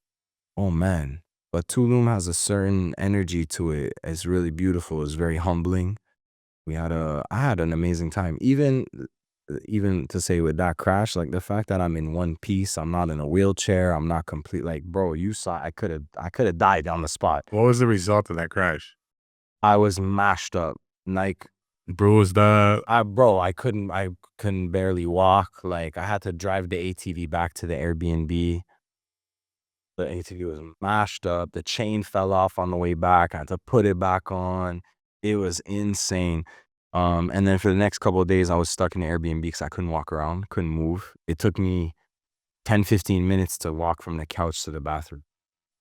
oh man. But Tulum has a certain energy to it. It's really beautiful. It's very humbling. I had an amazing time. Even to say with that crash, like the fact that I'm in one piece, I'm not in a wheelchair, I'm not complete. Like, bro, you saw I could have died on the spot. What was the result of that crash? I was mashed up. Like, Bruised up. I couldn't barely walk. Like, I had to drive the ATV back to the Airbnb. The ATV was mashed up. The chain fell off on the way back. I had to put it back on. It was insane. And then for the next couple of days, I was stuck in the Airbnb because I couldn't walk around, couldn't move. It took me 10, 15 minutes to walk from the couch to the bathroom.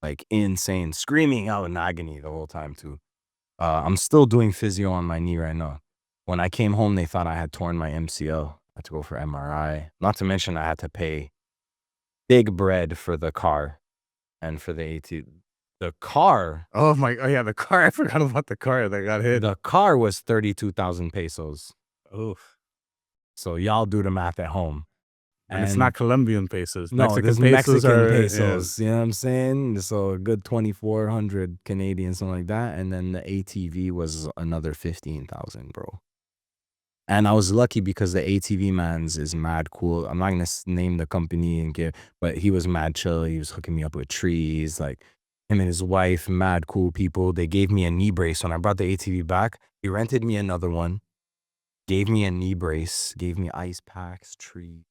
Like, insane. Screaming out in agony the whole time, too. I'm still doing physio on my knee right now. When I came home, they thought I had torn my MCL. I had to go for MRI. Not to mention I had to pay big bread for the car and for the ATV. The car. Oh yeah, the car. I forgot about the car that got hit. The car was 32,000 pesos. Oof. So y'all do the math at home. And it's not Colombian pesos. No, Mexican there's pesos Mexican are, pesos. You know what I'm saying? So a good 2,400 Canadian, something like that. And then the ATV was another 15,000, bro. And I was lucky because the ATV man's is mad cool. I'm not gonna name the company but he was mad chill. He was hooking me up with trees, like him and his wife, mad cool people. They gave me a knee brace when I brought the ATV back. He rented me another one, gave me a knee brace, gave me ice packs, tree.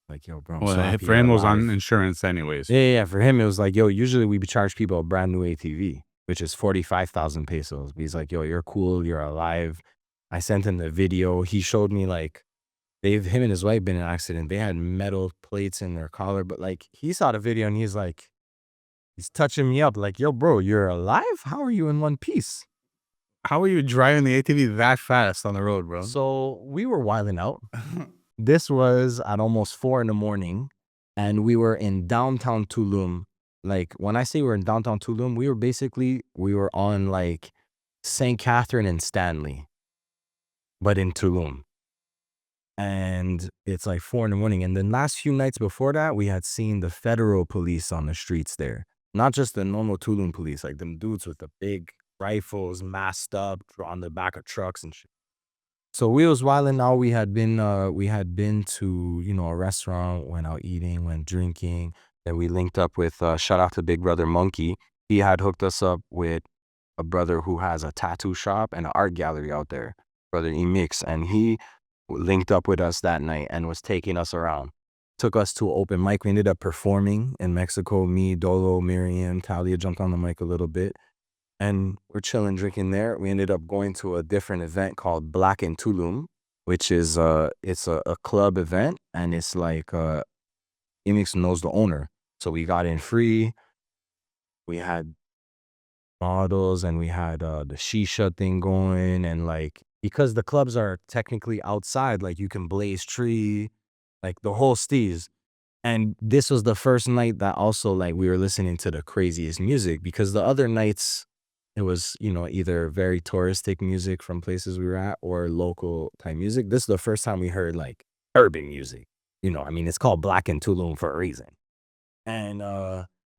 Like, yo, bro, I'm so happy for him you're was on alive. insurance anyways. Yeah. For him, it was like, yo, usually we charge people a brand new ATV, which is 45,000 pesos. But he's like, yo, you're cool, you're alive. I sent him the video. He showed me like him and his wife been in an accident. They had metal plates in their collar, but like he saw the video and he's like, he's touching me up like, yo, bro, you're alive? How are you in one piece? How are you driving the ATV that fast on the road, bro? So we were wilding out. This was at almost 4 a.m. and we were in downtown Tulum. Like, when I say we're in downtown Tulum, we were on like St. Catherine and Stanley, but in Tulum. and it's like 4 in the morning. And the last few nights before that, we had seen the federal police on the streets there. Not just the normal Tulum police, like them dudes with the big rifles, masked up on the back of trucks and shit. So we was wilding out. We had been to, you know, a restaurant, went out eating, went drinking. Then we linked up with shout out to Big Brother Monkey. He had hooked us up with a brother who has a tattoo shop and an art gallery out there, Brother Emix, and he linked up with us that night and was taking us around. Took us to open mic. We ended up performing in Mexico. Me, Dolo, Miriam, Talia jumped on the mic a little bit. And we're chilling, drinking there. We ended up going to a different event called Black in Tulum, which is it's a club event, and it's like Emix knows the owner. So we got in free. We had models and we had the shisha thing going, and like because the clubs are technically outside, like you can blaze tree, like the whole steez. And this was the first night that also like we were listening to the craziest music, because the other nights it was, you know, either very touristic music from places we were at or local type music. This is the first time we heard like urban music. You know, I mean, it's called Black in Tulum for a reason. And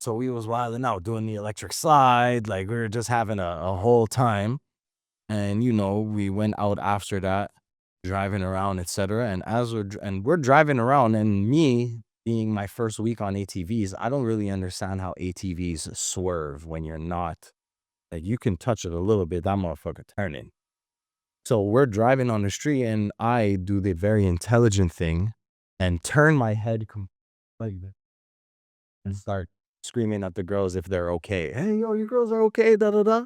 so we was wilding out, doing the electric slide, like we were just having a whole time. And you know, we went out after that, driving around, etc. And we're driving around, and me being my first week on ATVs, I don't really understand how ATVs swerve when you're not, like, you can touch it a little bit, that motherfucker turning. So we're driving on the street, and I do the very intelligent thing and turn my head like this and start screaming at the girls if they're okay. Hey, yo, you girls are okay, da da da.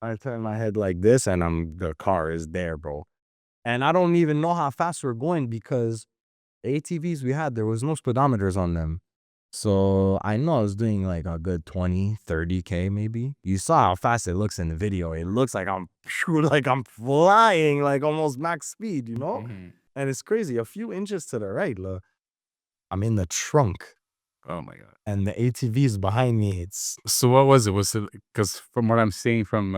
I turn my head like this, and the car is there, bro. And I don't even know how fast we're going, because the ATVs we had, there was no speedometers on them. So I know I was doing like a good 20, 30K maybe. You saw how fast it looks in the video. It looks like I'm flying, like almost max speed, you know? Mm-hmm. And it's crazy. A few inches to the right, look, I'm in the trunk. Oh my God. And the ATV is behind me. It's So what was it? Was it because from what I'm seeing from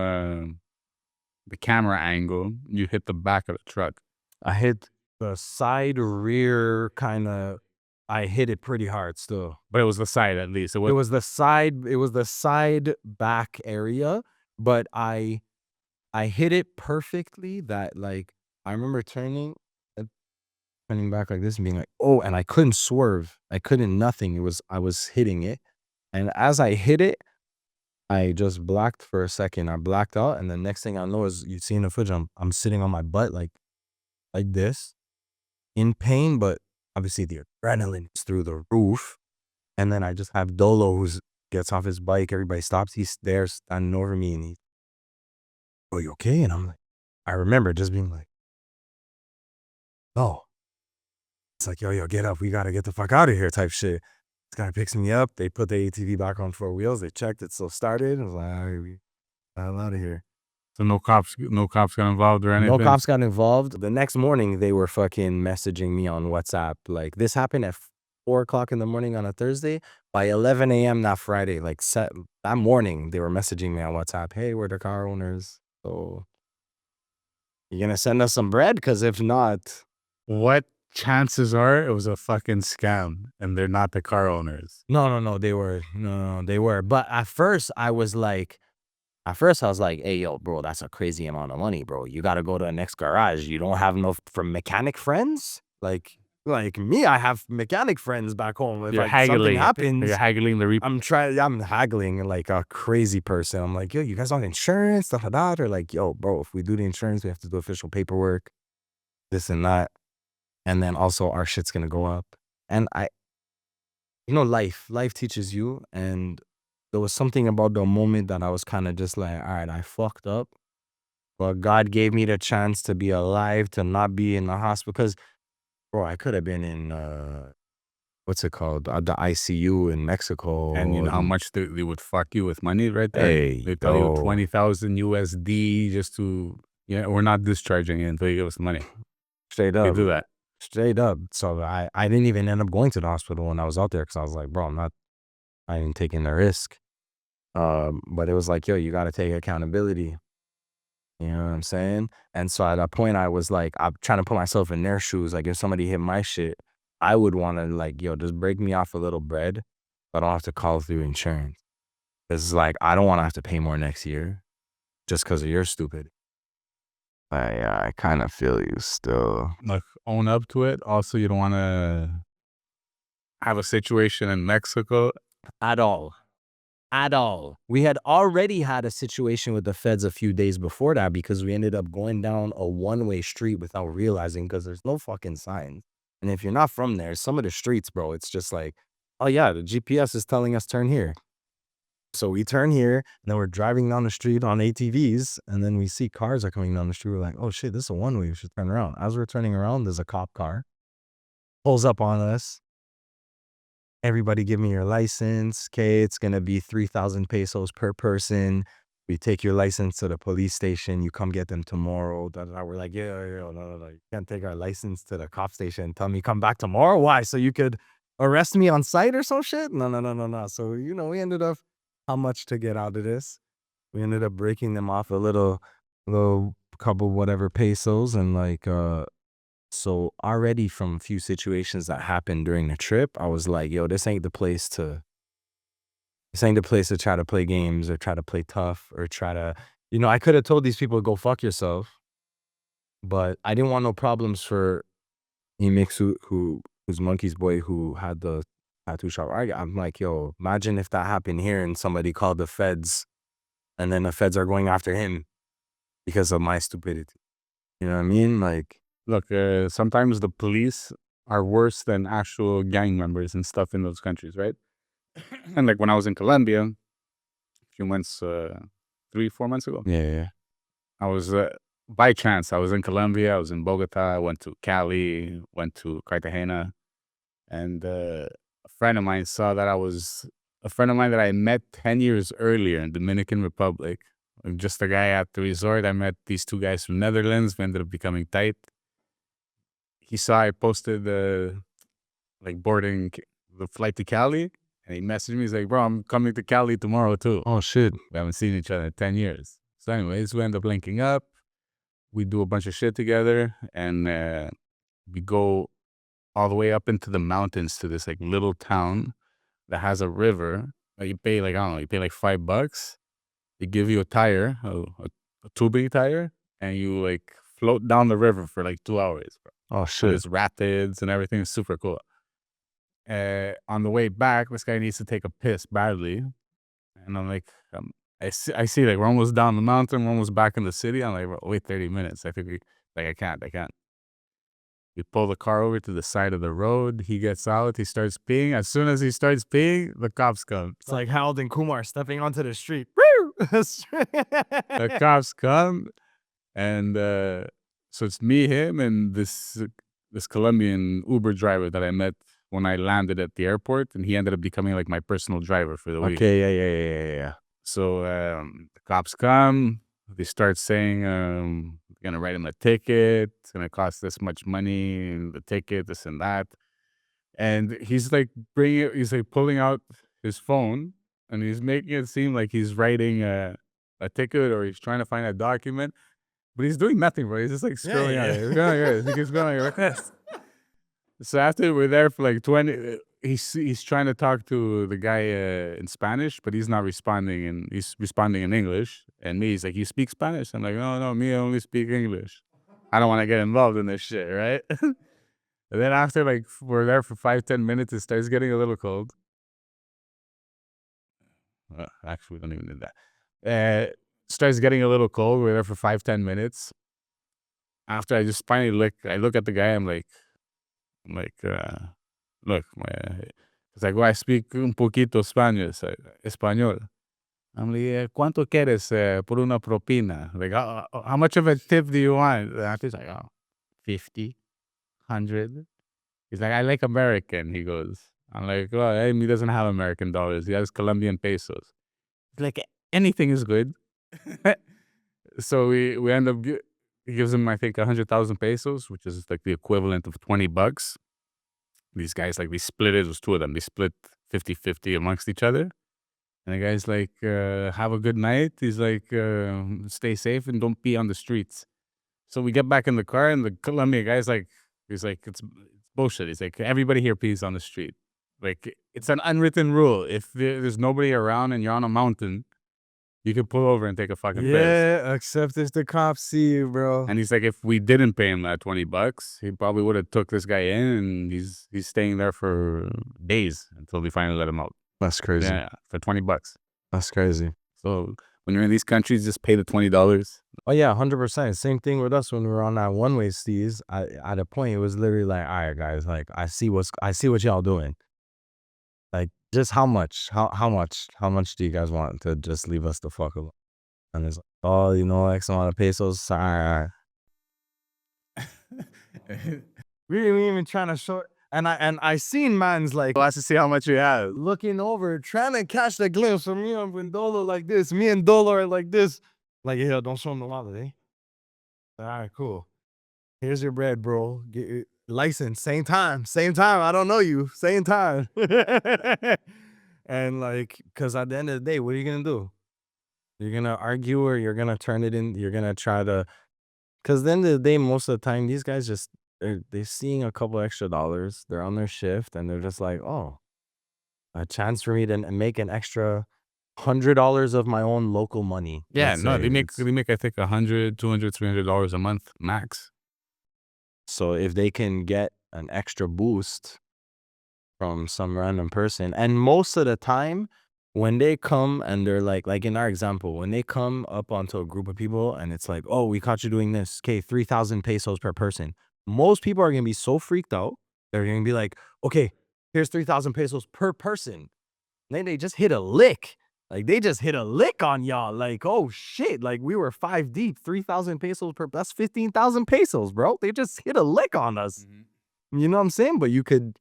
the camera angle, you hit the back of the truck? I hit the side rear kind of. I hit it pretty hard still. But it was the side at least. It was the side back area, but I hit it perfectly that, like, I remember turning back like this and being like, oh, and I couldn't swerve. I couldn't nothing. I was hitting it. And as I hit it, I just blacked for a second. I blacked out, and the next thing I know is, you see in the footage, I'm sitting on my butt like this, in pain, but obviously the adrenaline is through the roof. And then I just have Dolo, who gets off his bike. Everybody stops. He's there standing over me, and he's, "Oh, you okay?" And I'm like, I remember just being like, "Oh." It's like, yo, get up. We got to get the fuck out of here type shit. This guy picks me up. They put the ATV back on 4 wheels. They checked it, still started. I was like, all right, we got out of here. So no cops got involved or anything? No cops got involved. The next morning, they were fucking messaging me on WhatsApp. Like, this happened at 4 o'clock in the morning on a Thursday. By 11 a.m. that Friday, like that morning, they were messaging me on WhatsApp. Hey, we're the car owners. So you going to send us some bread? Because if not... What chances are it was a fucking scam and they're not the car owners? No, they were. No, they were. But at first I was like, hey, yo, bro, that's a crazy amount of money, bro. You got to go to the next garage. You don't have no mechanic friends? Like me, I have mechanic friends back home. If You're like haggling. something happens, You're haggling the I'm haggling like a crazy person. I'm like, yo, you guys want insurance, stuff like that? Or like, yo, bro, if we do the insurance, we have to do official paperwork, this and that. And then also our shit's going to go up. And life teaches you. And there was something about the moment that I was kind of just like, all right, I fucked up. But God gave me the chance to be alive, to not be in the hospital. Because, bro, I could have been in, what's it called? The ICU in Mexico. And you know how much they would fuck you with money right there? Hey, they tell you 20,000 USD just to, we're not discharging it until you give us the money. Straight up. They do that. Straight up. So I didn't even end up going to the hospital when I was out there, because I was like, bro, I ain't taking the risk. But it was like, yo, you got to take accountability. You know what I'm saying? And so at that point, I was like, I'm trying to put myself in their shoes. Like, if somebody hit my shit, I would want to, like, yo, just break me off a little bread, but I don't have to call through insurance. It's like, I don't want to have to pay more next year just because of your stupid. I kind of feel you still. Like, own up to it. Also, you don't want to have a situation in Mexico. At all. At all. We had already had a situation with the feds a few days before that because we ended up going down a one-way street without realizing because there's no fucking signs. And if you're not from there, some of the streets, bro, it's just like, oh yeah, the GPS is telling us turn here. So we turn here, and then we're driving down the street on ATVs, and then we see cars are coming down the street. We're like, oh shit, this is a one-way. We should turn around. As we're turning around, there's a cop car. Pulls up on us. Everybody give me your license. Okay, it's going to be 3,000 pesos per person. We take your license to the police station. You come get them tomorrow. We're like, yeah, no. You can't take our license to the cop station. Tell me come back tomorrow. Why? So you could arrest me on site or some shit? No. So, we ended up, how much to get out of this? We ended up breaking them off a little couple whatever pesos and like, so already from a few situations that happened during the trip, I was like, yo, this ain't the place to try to play games or try to play tough or try to, I could have told these people, go fuck yourself, but I didn't want no problems for Emix, who's Monkey's boy, who had the tattoo shop. I'm like, yo, imagine if that happened here and somebody called the feds and then the feds are going after him because of my stupidity. You know what I mean? Like, Look, sometimes the police are worse than actual gang members and stuff in those countries, right? And like when I was in Colombia, a few months, 3-4 months ago, yeah. I was by chance. I was in Colombia. I was in Bogota. I went to Cali. Went to Cartagena, and a friend of mine saw that a friend of mine that I met 10 years earlier in Dominican Republic. Just a guy at the resort. I met these two guys from Netherlands. We ended up becoming tight. He saw I posted like boarding the flight to Cali, and he messaged me. He's like, bro, I'm coming to Cali tomorrow too. Oh shit. We haven't seen each other in 10 years. So anyways, we end up linking up. We do a bunch of shit together, and we go all the way up into the mountains to this like little town that has a river. You pay like, I don't know, you pay like $5. They give you a tire, a tubing tire, and you like float down the river for like 2 hours, bro. Oh And shit. there's rapids and everything. It's super cool. On the way back, this guy needs to take a piss badly, and I'm like, I see like we're almost down the mountain, we're almost back in the city. I'm like, bro, wait 30 minutes. I think I can't. We pull the car over to the side of the road. He gets out. He starts peeing. As soon as he starts peeing, the cops come. It's like Harold and Kumar stepping onto the street. The cops come, and so it's me, him, and this Colombian Uber driver that I met when I landed at the airport, and he ended up becoming like my personal driver for the week. Okay, yeah. So the cops come. They start saying, "We're gonna write him a ticket. It's gonna cost this much money. The ticket, this and that." And he's like pulling out his phone, and he's making it seem like he's writing a ticket or he's trying to find a document, but he's doing nothing, bro. He's just like scrolling yeah. out. He's going like this. He keeps going like this. So after we're there for like 20, he's trying to talk to the guy in Spanish, but he's not responding, and he's responding in English. And me, he's like, "You speak Spanish?" I'm like, "No, me, I only speak English. I don't want to get involved in this shit, right?" And then after like we're there for 5-10 minutes, it starts getting a little cold. Actually, we don't even need that. Starts getting a little cold. We're there for 5-10 minutes. After I just finally I look at the guy. I'm like, look, it's like, I speak un poquito español. I'm like, ¿cuánto quieres por una propina? Like, how much of a tip do you want? And he's like, 50, 100. He's like, I like American, he goes. I'm like, well, he doesn't have American dollars. He has Colombian pesos. He's like, anything is good. So we end up, he gives him, I think, 100,000 pesos, which is like the equivalent of $20. These guys, like, they split it. It was two of them. They split 50-50 amongst each other. And the guy's like, have a good night. He's like, stay safe and don't pee on the streets. So we get back in the car, and the Colombian guy's like, he's like, it's bullshit. He's like, everybody here pees on the street. Like, it's an unwritten rule. If there's nobody around and you're on a mountain, you can pull over and take a fucking piss. Yeah, except if the cops see you, bro. And he's like, if we didn't pay him that $20, he probably would have took this guy in, and he's staying there for days until we finally let him out. That's crazy. Yeah, for $20. That's crazy. So when you're in these countries, just pay the $20. Oh yeah, 100%. Same thing with us when we were on that one-way steez. At a point, it was literally like, all right, guys, like I see what y'all doing. Like, just how much do you guys want to just leave us the fuck alone? And it's like, oh, you know, X amount of pesos. All right. We ain't even trying to short. And I seen man's like Let's to see how much you have. looking over, trying to catch the glimpse of me and Dolo like this. Me and Dolo are like this. Like, yeah, don't show him the wallet, eh? All right, cool. Here's your bread, bro. Get your license. Same time. I don't know you. Same time. And like, because at the end of the day, what are you going to do? You're going to argue, or you're going to turn it in. You're going to try to, because at the end of the day, most of the time, these guys just, they're seeing a couple extra dollars. They're on their shift, and they're just like, oh, a chance for me to make an extra $100 of my own local money. Yeah, let's no, say. they make I think $100, $200, $300 a month max. So if they can get an extra boost from some random person, and most of the time when they come and they're like in our example, when they come up onto a group of people and it's like, oh, we caught you doing this, okay, 3,000 pesos per person. Most people are gonna be so freaked out, they're gonna be like, okay, here's 3,000 pesos per person. Then they just hit a lick. Like, they just hit a lick on y'all. Like, oh shit, like we were 5 deep, 3,000 pesos per, that's 15,000 pesos, bro. They just hit a lick on us. You know what I'm saying? But you could,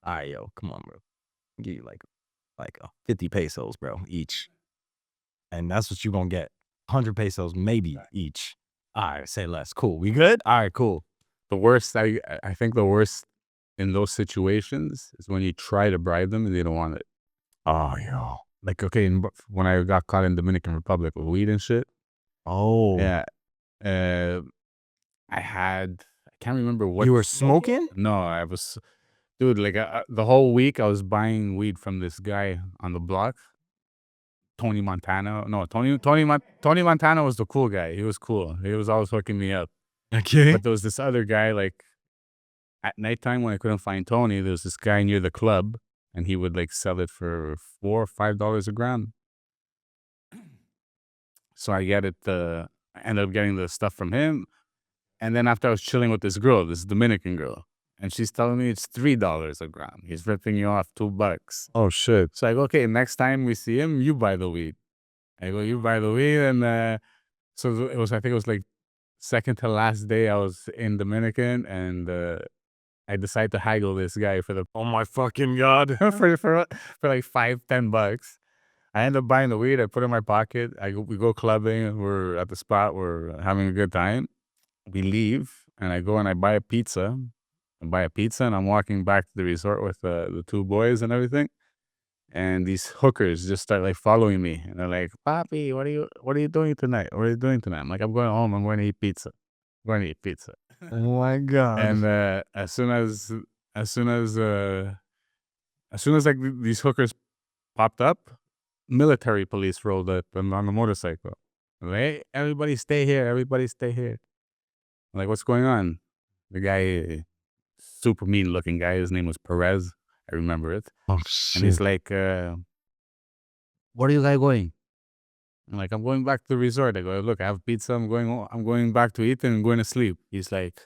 all right, yo, come on, bro. I'll give you like 50 pesos, bro, each. And that's what you're gonna get. 100 pesos, maybe each. All right, say less. Cool. We good? All right, cool. The worst, I think the worst in those situations is when you try to bribe them and they don't want it. Oh, yo. Like, okay, when I got caught in Dominican Republic with weed and shit. Oh. Yeah. I can't remember what. You were smoking? No, I was, dude, like the whole week I was buying weed from this guy on the block. Tony Montana. No, Tony Montana was the cool guy. He was cool. He was always hooking me up. Okay. But there was this other guy, like, at nighttime when I couldn't find Tony, there was this guy near the club, and he would, like, sell it for $4 or $5 a gram. So I get it, I ended up getting the stuff from him. And then after I was chilling with this girl, this Dominican girl, and she's telling me it's $3 a gram. He's ripping you off $2. Oh, shit. So I go, okay, next time we see him, you buy the weed. I go, you buy the weed. And so it was, I think it was like second to last day I was in Dominican, and I decided to haggle this guy for the, Oh my fucking God. for like $5-10. I end up buying the weed. I put it in my pocket. We go clubbing. We're at the spot. We're having a good time. We leave, and I go and I buy a pizza. And I'm walking back to the resort with the two boys and everything. And these hookers just start like following me, and they're like, "Papi, what are you doing tonight? What are you doing tonight?" I'm like, "I'm going home. I'm going to eat pizza. I'm going to eat pizza." Oh my God. And as soon as like these hookers popped up, military police rolled up on the motorcycle. Like, hey, everybody stay here. Everybody stay here. I'm like, what's going on? The guy, super mean looking guy. His name was Perez. I remember it. Oh, And shit. he's like, where are you guys going? I'm like, I'm going back to the resort. I go, look, I have pizza. I'm going back to eat and I'm going to sleep. He's like,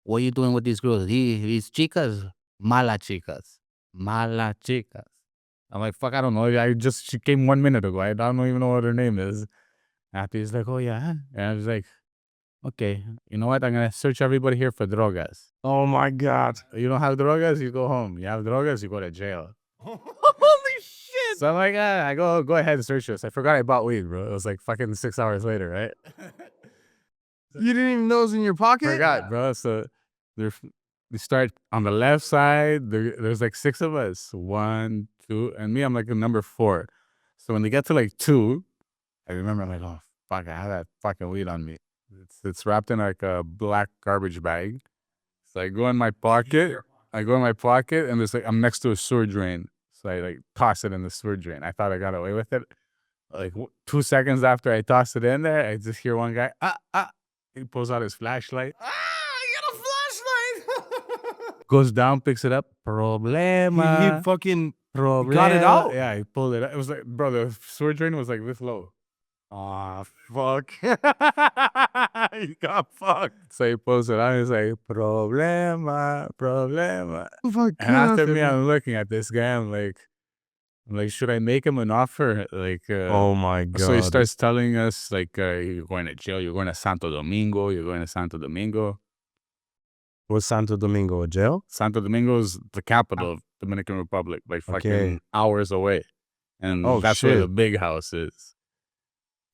what are you doing with these girls? These chicas, mala chicas. I'm like, fuck, I don't know. She came 1 minute ago. I don't even know what her name is. After he's like, oh yeah. And I was like, okay, you know what? I'm going to search everybody here for drogas. Oh my God. You don't have drogas, you go home. You have drogas, you go to jail. Holy shit. So I'm like, I go ahead and search this. I forgot I bought weed, bro. It was like fucking 6 hours later, right? You didn't even know it was in your pocket? Forgot, bro. So we start on the left side. There's like 6 of us. 1, 2, and me, I'm like a number 4. So when they get to like 2, I remember I'm like, oh fuck, I have that fucking weed on me. It's wrapped in like a black garbage bag. So I go in my pocket. And it's like I'm next to a sewer drain. So I like toss it in the sewer drain. I thought I got away with it. Like 2 seconds after I toss it in there, I just hear one guy, he pulls out his flashlight, I got a flashlight. goes down, picks it up. he Problema. fucking Problema. got it out. Yeah, he pulled it out. It was like, bro, the sewer drain was like this low. Oh, fuck. He got fucked. So he pulls it out. He's like, problema. Fuck. And after me, I'm looking at this guy. I'm like, should I make him an offer? Like, Oh my god. so he starts telling us, like, you're going to jail. You're going to Santo Domingo. What's Santo Domingo, a jail? Santo Domingo is the capital of Dominican Republic, like fucking Okay. hours away. And Oh, that's where the shit. big house is.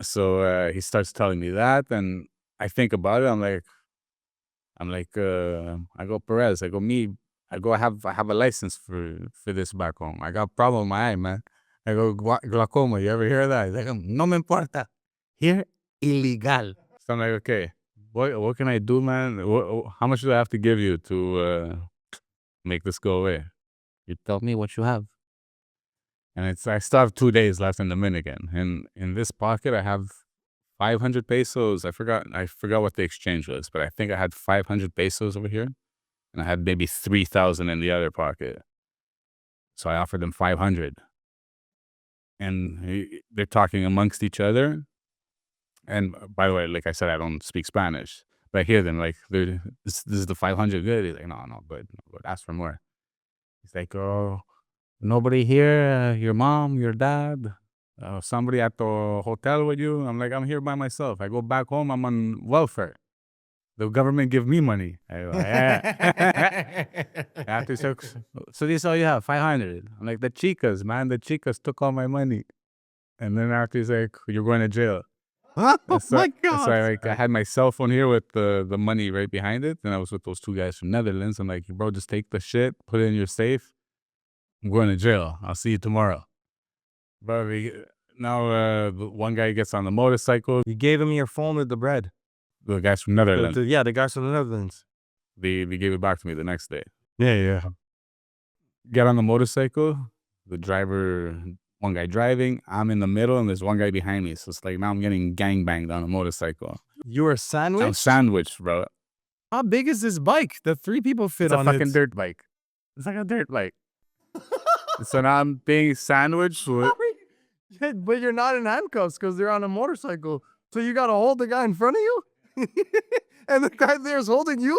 So he starts telling me that, and I think about it. I'm like, I go, Perez. I go, I have a license for this back home. I got a problem with my eye, man. I go, glaucoma. You ever hear that? He's like, no me importa. Here, illegal. So I'm like, okay, what can I do, man? How much do I have to give you to make this go away? You tell me what you have. And I still have 2 days left in Dominican. And in this pocket, I have 500 pesos. I forgot what the exchange was, but I think I had 500 pesos over here. And I had maybe 3,000 in the other pocket. So I offered them 500. And they're talking amongst each other. And by the way, like I said, I don't speak Spanish. But I hear them like, this is the 500 good? He's like, no, good. Ask for more. He's like, oh, nobody here? Your mom, your dad? Somebody at the hotel with you? I'm like, I'm here by myself. I go back home, I'm on welfare. The government give me money. I go, yeah. After so this is all you have, 500. I'm like, the chicas, man. The chicas took all my money. And then after he's like, you're going to jail. Oh So, my god. so I had my cell phone here with the money right behind it. And I was with those 2 guys from Netherlands. I'm like, bro, just take the shit, put it in your safe. I'm going to jail. I'll see you tomorrow. But now one guy gets on the motorcycle. You gave him your phone with the bread. The guys from Netherlands, Yeah, the guys from the Netherlands. they gave it back to me the next day. Yeah. Get on the motorcycle. The driver, one guy driving. I'm in the middle, and there's one guy behind me. So it's like now I'm getting gangbanged on a motorcycle. You were sandwiched? I'm sandwiched, bro. How big is this bike that 3 people fit It's on a fucking it? dirt bike. It's like a dirt bike. So now I'm being sandwiched with. Yeah, but you're not in handcuffs because they're on a motorcycle. So you gotta hold the guy in front of you? And the guy there is holding you?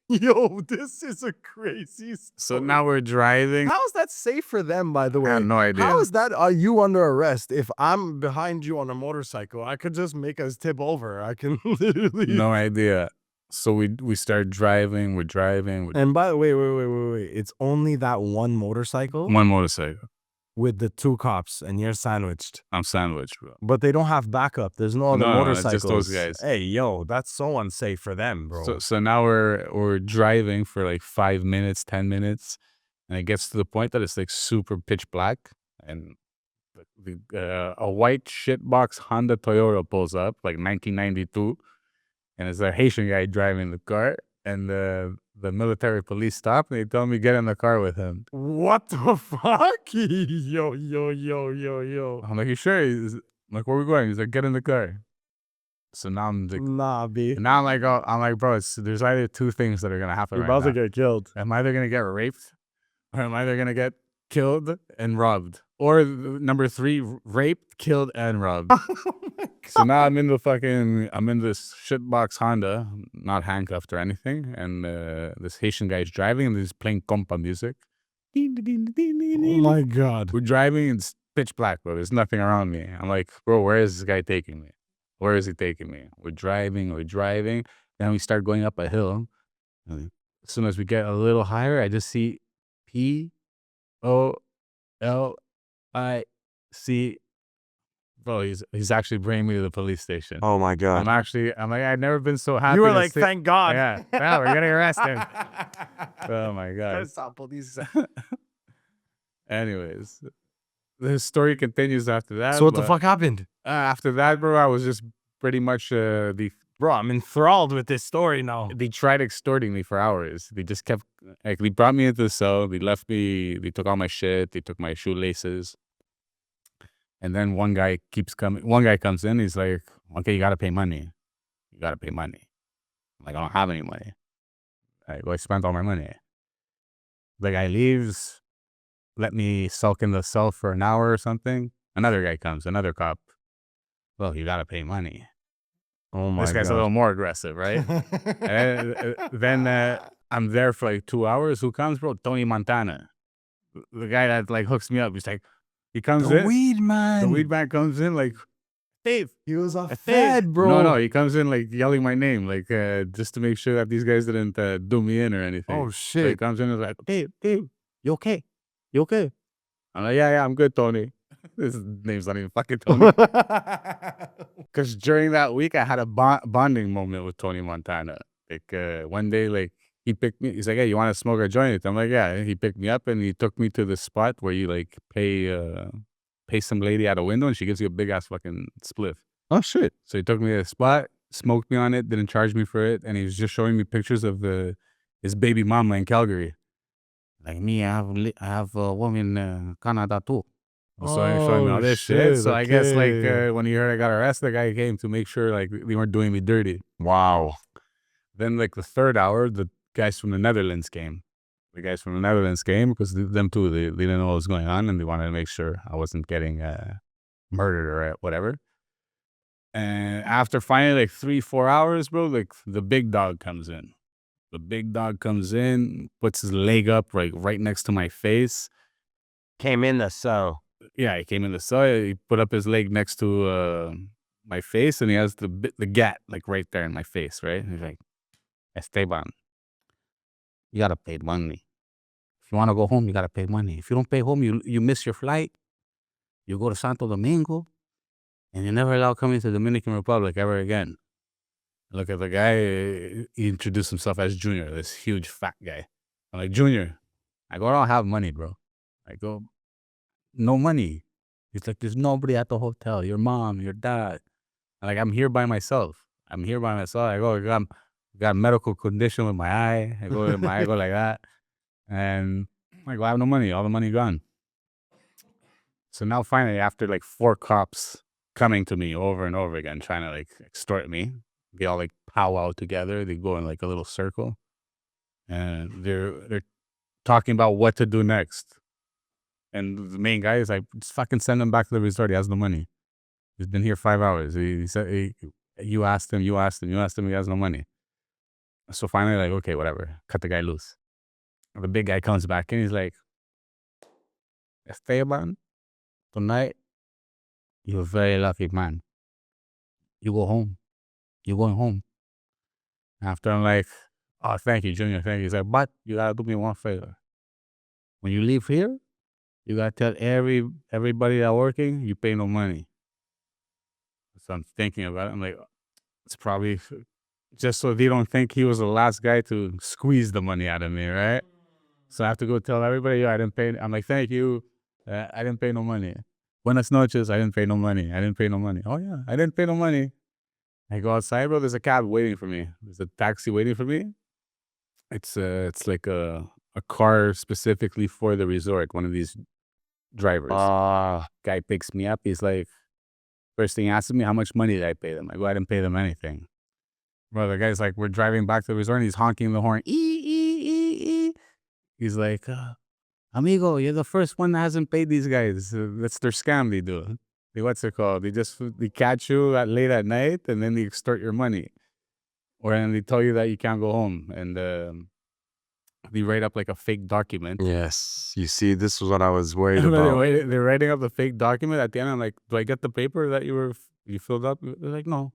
Yo, this is a crazy story. So now we're driving. How is that safe for them, by the way? I have no idea. How is that, are you under arrest? If I'm behind you on a motorcycle, I could just make us tip over. I can literally... No idea. So we start driving. We're driving. And by the way, wait. It's only that one motorcycle One motorcycle. with the 2 cops, and you're sandwiched. I'm sandwiched, bro. But they don't have backup. There's no other No, it's motorcycles. just those guys. Hey, yo, that's so unsafe for them, bro. So now we're driving for like 5 minutes, 10 minutes, and it gets to the point that it's like super pitch black, and a white shitbox Honda Toyota pulls up, like 1992, and it's a Haitian guy driving the car, and the military police stop, and they tell me get in the car with him. What the fuck? Yo. I'm like, you sure? I'm like, where are we going? He's like, get in the car. So now I'm like, Nah, B. now I'm like, bro, there's either 2 things that are gonna happen. You're right about to now. get killed. Am I either gonna get raped, or am I either gonna get killed and robbed, or number 3, raped, killed, and robbed? So now I'm in this shitbox Honda, not handcuffed or anything, and this Haitian guy is driving, and he's playing compa music. Oh my god. We're driving, and it's pitch black, bro. There's nothing around me. I'm like, bro, where is this guy taking me? Where is he taking me? We're driving. Then we start going up a hill. As soon as we get a little higher, I just see POLIC. Bro, he's actually bringing me to the police station. Oh my god. I'm like, I've never been so happy. You were to like, see- thank God. Yeah. Wow, we're getting arrested. Oh my god. Stop police. Anyways, the story continues after that. So what the but, fuck happened? After that, bro, I was just pretty much Bro, I'm enthralled with this story now. they tried extorting me for hours. They just kept like they brought me into the cell. They left me. They took all my shit. They took my shoelaces. And then one guy keeps coming. One guy comes in. He's like, "Okay, you gotta pay money. You gotta pay money." I'm like, I don't have any money. I spent all my money. The guy leaves. Let me sulk in the cell for an hour or something. Another guy comes. Another cop. Well, you gotta pay money. Oh my This guy's a little more aggressive, right? And then I'm there for like 2 hours. Who comes, bro? Tony Montana, the guy that like hooks me up. He's like, he comes in. weed man. The weed man comes in like, Dave. He was a Dave. fed, bro. No, he comes in like yelling my name, like just to make sure that these guys didn't do me in or anything. Oh So he shit. comes in and is like, Dave, you okay? You okay? I'm like, yeah, I'm good, Tony. His name's not even fucking Tony. Because during that week, I had a bonding moment with Tony Montana. Like one day, like he picked me. He's like, "Hey, you want to smoke a joint?" I'm like, "Yeah." And he picked me up and he took me to the spot where you like pay some lady at a window and she gives you a big ass fucking spliff. Oh shit. So he took me to the spot, smoked me on it, didn't charge me for it, and he was just showing me pictures of his baby mama in Calgary. Like me, I have a woman in Canada too. So he showing me all this shit. So I guess like when he heard I got arrested, the guy came to make sure like they weren't doing me dirty. Wow. Then like the third hour, the guys from the Netherlands came. The guys from the Netherlands came because them too, they didn't know what was going on and they wanted to make sure I wasn't getting murdered or whatever. And after finally like 3-4 hours, bro, like the big dog comes in. The big dog comes in, puts his leg up like right next to my face. Came in the cell. Yeah, he came in the cell. He put up his leg next to my face, and he has the gat like right there in my face, right? And he's like, "Esteban, you gotta pay money. If you want to go home, you gotta pay money. If you don't pay home, you miss your flight. You go to Santo Domingo, and you're never allowed coming to Dominican Republic ever again." Look at the guy. He introduced himself as Junior, this huge fat guy. I'm like, "Junior." I go, "I don't have money, bro." I go, "No money." He's like, "There's nobody at the hotel. Your mom, your dad." I'm like, "I'm here by myself. I go, I got a medical condition with my eye. I go, my eye go like that. And I go, I have no money. All the money gone." So now finally, after like 4 cops coming to me over and over again, trying to like extort me, they all like powwow together. They go in like a little circle. And they're talking about what to do next. And the main guy is like, "Just fucking send him back to the resort. He has no money. He's been here 5 hours. He said, you asked him, he has no money." So finally, like, okay, whatever. Cut the guy loose. The big guy comes back and he's like, "Esteban, tonight, you're a very lucky man. You go home. You're going home." After I'm like, "Oh, thank you, Junior. Thank you." He's like, "But you gotta do me one favor. When you leave here, you gotta tell everybody that working you pay no money." So I'm thinking about it. I'm like, it's probably just so they don't think he was the last guy to squeeze the money out of me, right? So I have to go tell everybody, "Yo, I didn't pay." I'm like, "Thank you. I didn't pay no money. Buenas noches. I didn't pay no money. I didn't pay no money." "Oh yeah, I didn't pay no money." I go outside, bro. There's a cab waiting for me. There's a taxi waiting for me. It's like a car specifically for the resort. One of these drivers. Guy picks me up. He's like, first thing he asks me, how much money did I pay them? I go, I didn't pay them anything. Bro, the guy's like, we're driving back to the resort and he's honking the horn. He's like, "Amigo, you're the first one that hasn't paid these guys. That's their scam they do. What's it called? They catch you late at night and then they extort your money. Or then they tell you that you can't go home. And they write up like a fake document." Yes. You see, this was what I was worried about. They're writing up the fake document. At the end, I'm like, "Do I get the paper that you filled up?" They're like, "No."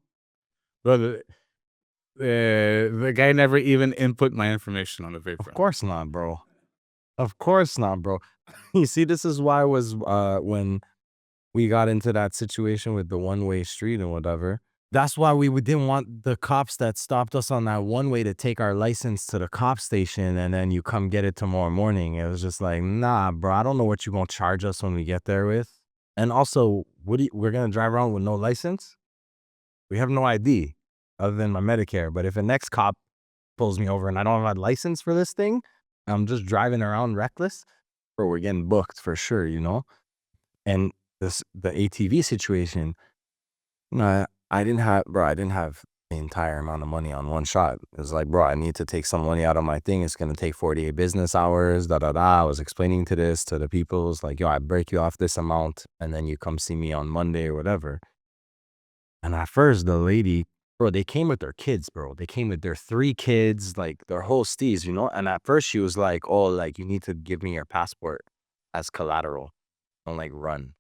Bro, the guy never even input my information on the paper. Of course not, bro. Of course not, bro. You see, this is why it was when we got into that situation with the one-way street and whatever. That's why we didn't want the cops that stopped us on that one-way to take our license to the cop station and then you come get it tomorrow morning. It was just like, nah, bro, I don't know what you're going to charge us when we get there with. And also, we're gonna drive around with no license? We have no ID other than my Medicare. But if a next cop pulls me over and I don't have a license for this thing, I'm just driving around reckless, bro, we're getting booked for sure, you know? And the ATV situation, I didn't have the entire amount of money on one shot. It was like, bro, I need to take some money out of my thing. It's gonna take 48 business hours, da da da. I was explaining to the people. It's like, yo, I break you off this amount and then you come see me on Monday or whatever. And at first, the lady, bro, they came with their kids, bro. They came with their 3 kids, like their whole steez, you know? And at first she was like, oh, like, you need to give me your passport as collateral. Don't like run.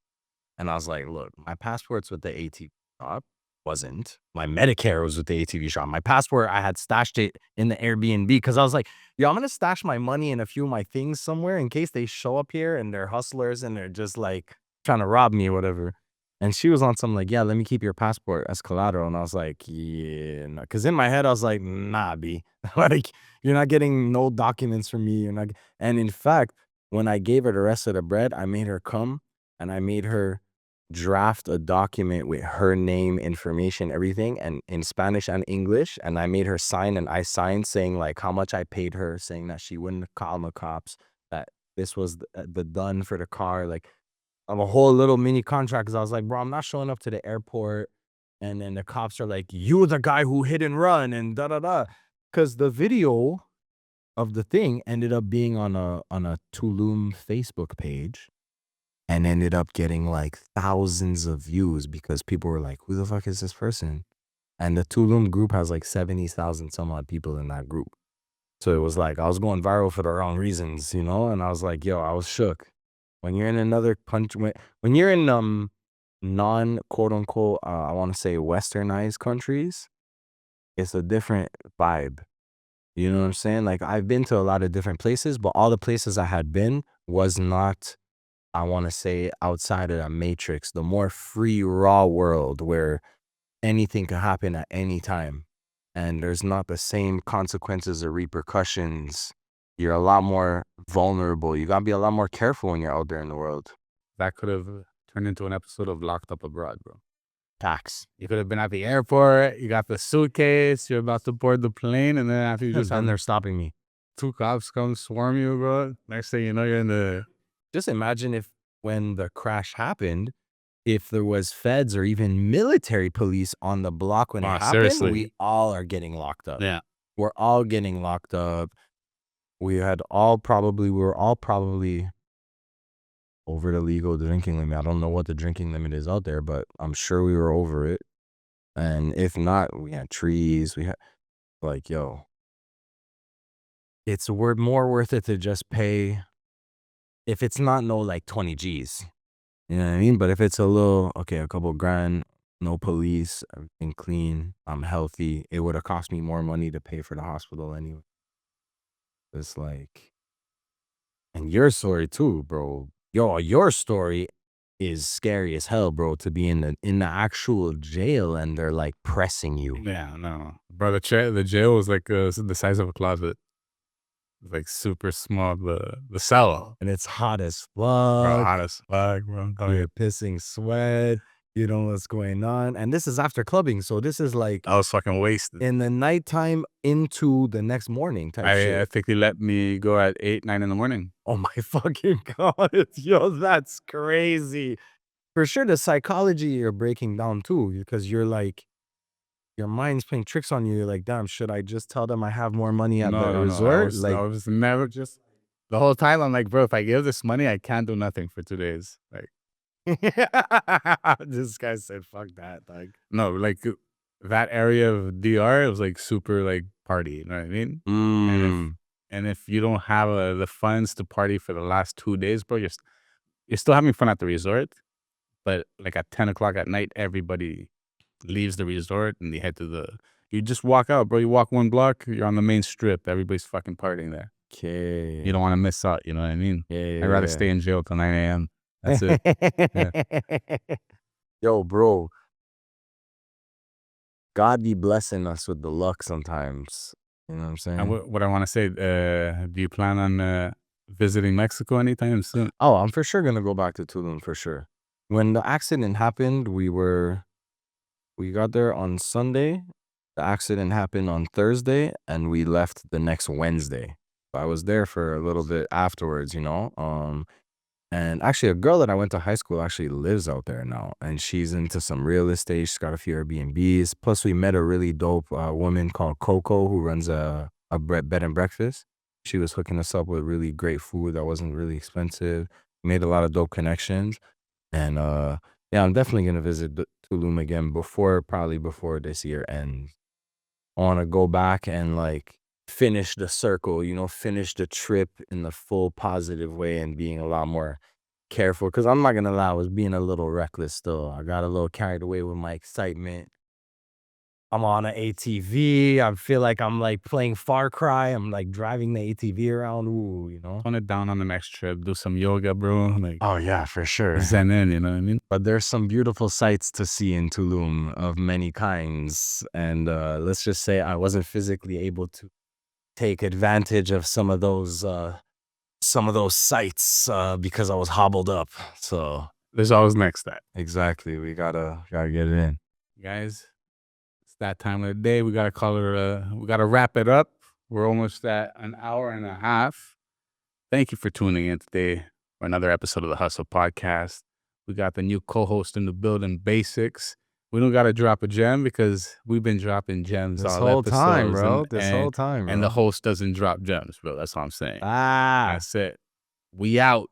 And I was like, look, my passport's with the ATV shop. Wasn't. My Medicare was with the ATV shop. My passport, I had stashed it in the Airbnb because I was like, yo, I'm going to stash my money and a few of my things somewhere in case they show up here and they're hustlers and they're just like trying to rob me or whatever. And she was on some like, yeah, let me keep your passport as collateral. And I was like, yeah, no. Because in my head, I was like, nah, B. Like, you're not getting no documents from me. You're not. And in fact, when I gave her the rest of the bread, I made her come and I made her draft a document with her name, information, everything, and in Spanish and English. And I made her sign, and I signed saying like how much I paid her, saying that she wouldn't call the cops, that this was the done for the car. Like, I'm a whole little mini contract because I was like, bro, I'm not showing up to the airport. And then the cops are like, you're the guy who hit and run and da da da. Because the video of the thing ended up being on a Tulum Facebook page and ended up getting like thousands of views because people were like, who the fuck is this person? And the Tulum group has like 70,000 some odd people in that group. So it was like, I was going viral for the wrong reasons, you know? And I was like, yo, I was shook. When you're in another country, when you're in non quote unquote, I want to say westernized countries, it's a different vibe. You know what I'm saying? Like, I've been to a lot of different places, but all the places I had been was not, I want to say, outside of the matrix, the more free, raw world where anything can happen at any time. And there's not the same consequences or repercussions. You're a lot more vulnerable. You got to be a lot more careful when you're out there in the world. That could have turned into an episode of Locked Up Abroad, bro. Tax. You could have been at the airport, you got the suitcase, you're about to board the plane, and then after you just Then have they're stopping me. 2 cops come swarm you, bro. Next thing you know, you're in the... Just imagine if when the crash happened, if there was feds or even military police on the block when it happened, seriously. we all are getting locked up. Yeah. We're all getting locked up. We were all probably over the legal drinking limit. I don't know what the drinking limit is out there, but I'm sure we were over it. And if not, we had trees. We had like, yo, it's more worth it to just pay. If it's not no like 20 G's, you know what I mean? But if it's a couple grand, no police, everything clean, I'm healthy, it would have cost me more money to pay for the hospital anyway. It's like, and your story too, bro. Yo, your story is scary as hell, bro, to be in the actual jail and they're like pressing you. Yeah, no. Bro, the jail was like the size of a closet. Like super small, the cell. And it's hot as fuck. Bro, hot as fuck, bro. You're pissing sweat. You know what's going on. And this is after clubbing. So this is like I was fucking wasted. in the nighttime into the next morning type shit. I think they let me go at 8, 9 in the morning. Oh my fucking God. Yo, that's crazy. For sure, the psychology you're breaking down too, because you're like, your mind's playing tricks on you. You're like, damn, should I just tell them I have more money at the resort? I was never just... The whole time I'm like, bro, if I give this money, I can't do nothing for 2 days. Like, this guy said, fuck that, dog. no, like that area of DR, it was like super like party, you know what I mean? And if you don't have the funds to party for the last 2 days, bro, you're still having fun at the resort, but like at 10 o'clock at night, everybody leaves the resort and they head to you just walk out, bro. You walk 1 block, you're on the main strip. Everybody's fucking partying there. Okay. You don't want to miss out, you know what I mean? Yeah. I'd rather stay in jail till 9 a.m. That's it. Yo, bro. God be blessing us with the luck sometimes. You know what I'm saying? And what I want to say, do you plan on visiting Mexico anytime soon? Oh, I'm for sure going to go back to Tulum for sure. When the accident happened, we got there on Sunday. The accident happened on Thursday, and we left the next Wednesday. I was there for a little bit afterwards, you know. And actually, a girl that I went to high school actually lives out there now, and she's into some real estate. She's got a few Airbnbs. Plus, we met a really dope woman called Coco who runs a bed and breakfast. She was hooking us up with really great food that wasn't really expensive. Made a lot of dope connections, and yeah, I'm definitely gonna visit Tulum again probably before this year ends. I want to go back and like finish the circle, you know, finish the trip in the full positive way and being a lot more careful. Cause I'm not gonna lie, I was being a little reckless still. I got a little carried away with my excitement. I'm on an ATV. I feel like I'm like playing Far Cry. I'm like driving the ATV around. Ooh, you know. Tone it down on the next trip. Do some yoga, bro. Like Oh yeah, for sure. zen in, you know what I mean? But there's some beautiful sights to see in Tulum of many kinds. And let's just say I wasn't physically able to take advantage of some of those sights because I was hobbled up. So There's always next step. exactly, we gotta get it in. Guys, it's that time of the day. We gotta call it we gotta wrap it up. We're almost at an hour and a half. Thank you for tuning in today for another episode of the Hustle Podcast. We got the new co-host in the building, Basics. We don't gotta drop a gem because we've been dropping gems This all whole episodes, time, bro. and, and the host doesn't drop gems, bro. That's all I'm saying. That's it. We out.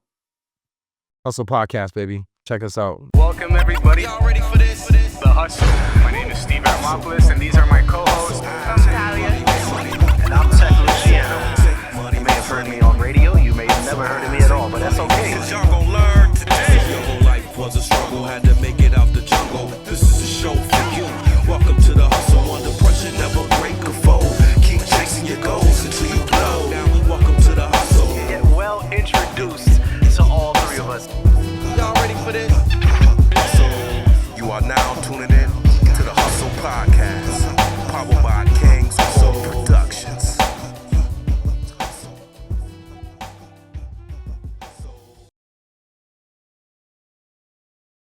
Hustle Podcast, baby. Check us out. Welcome everybody. Y'all ready for this?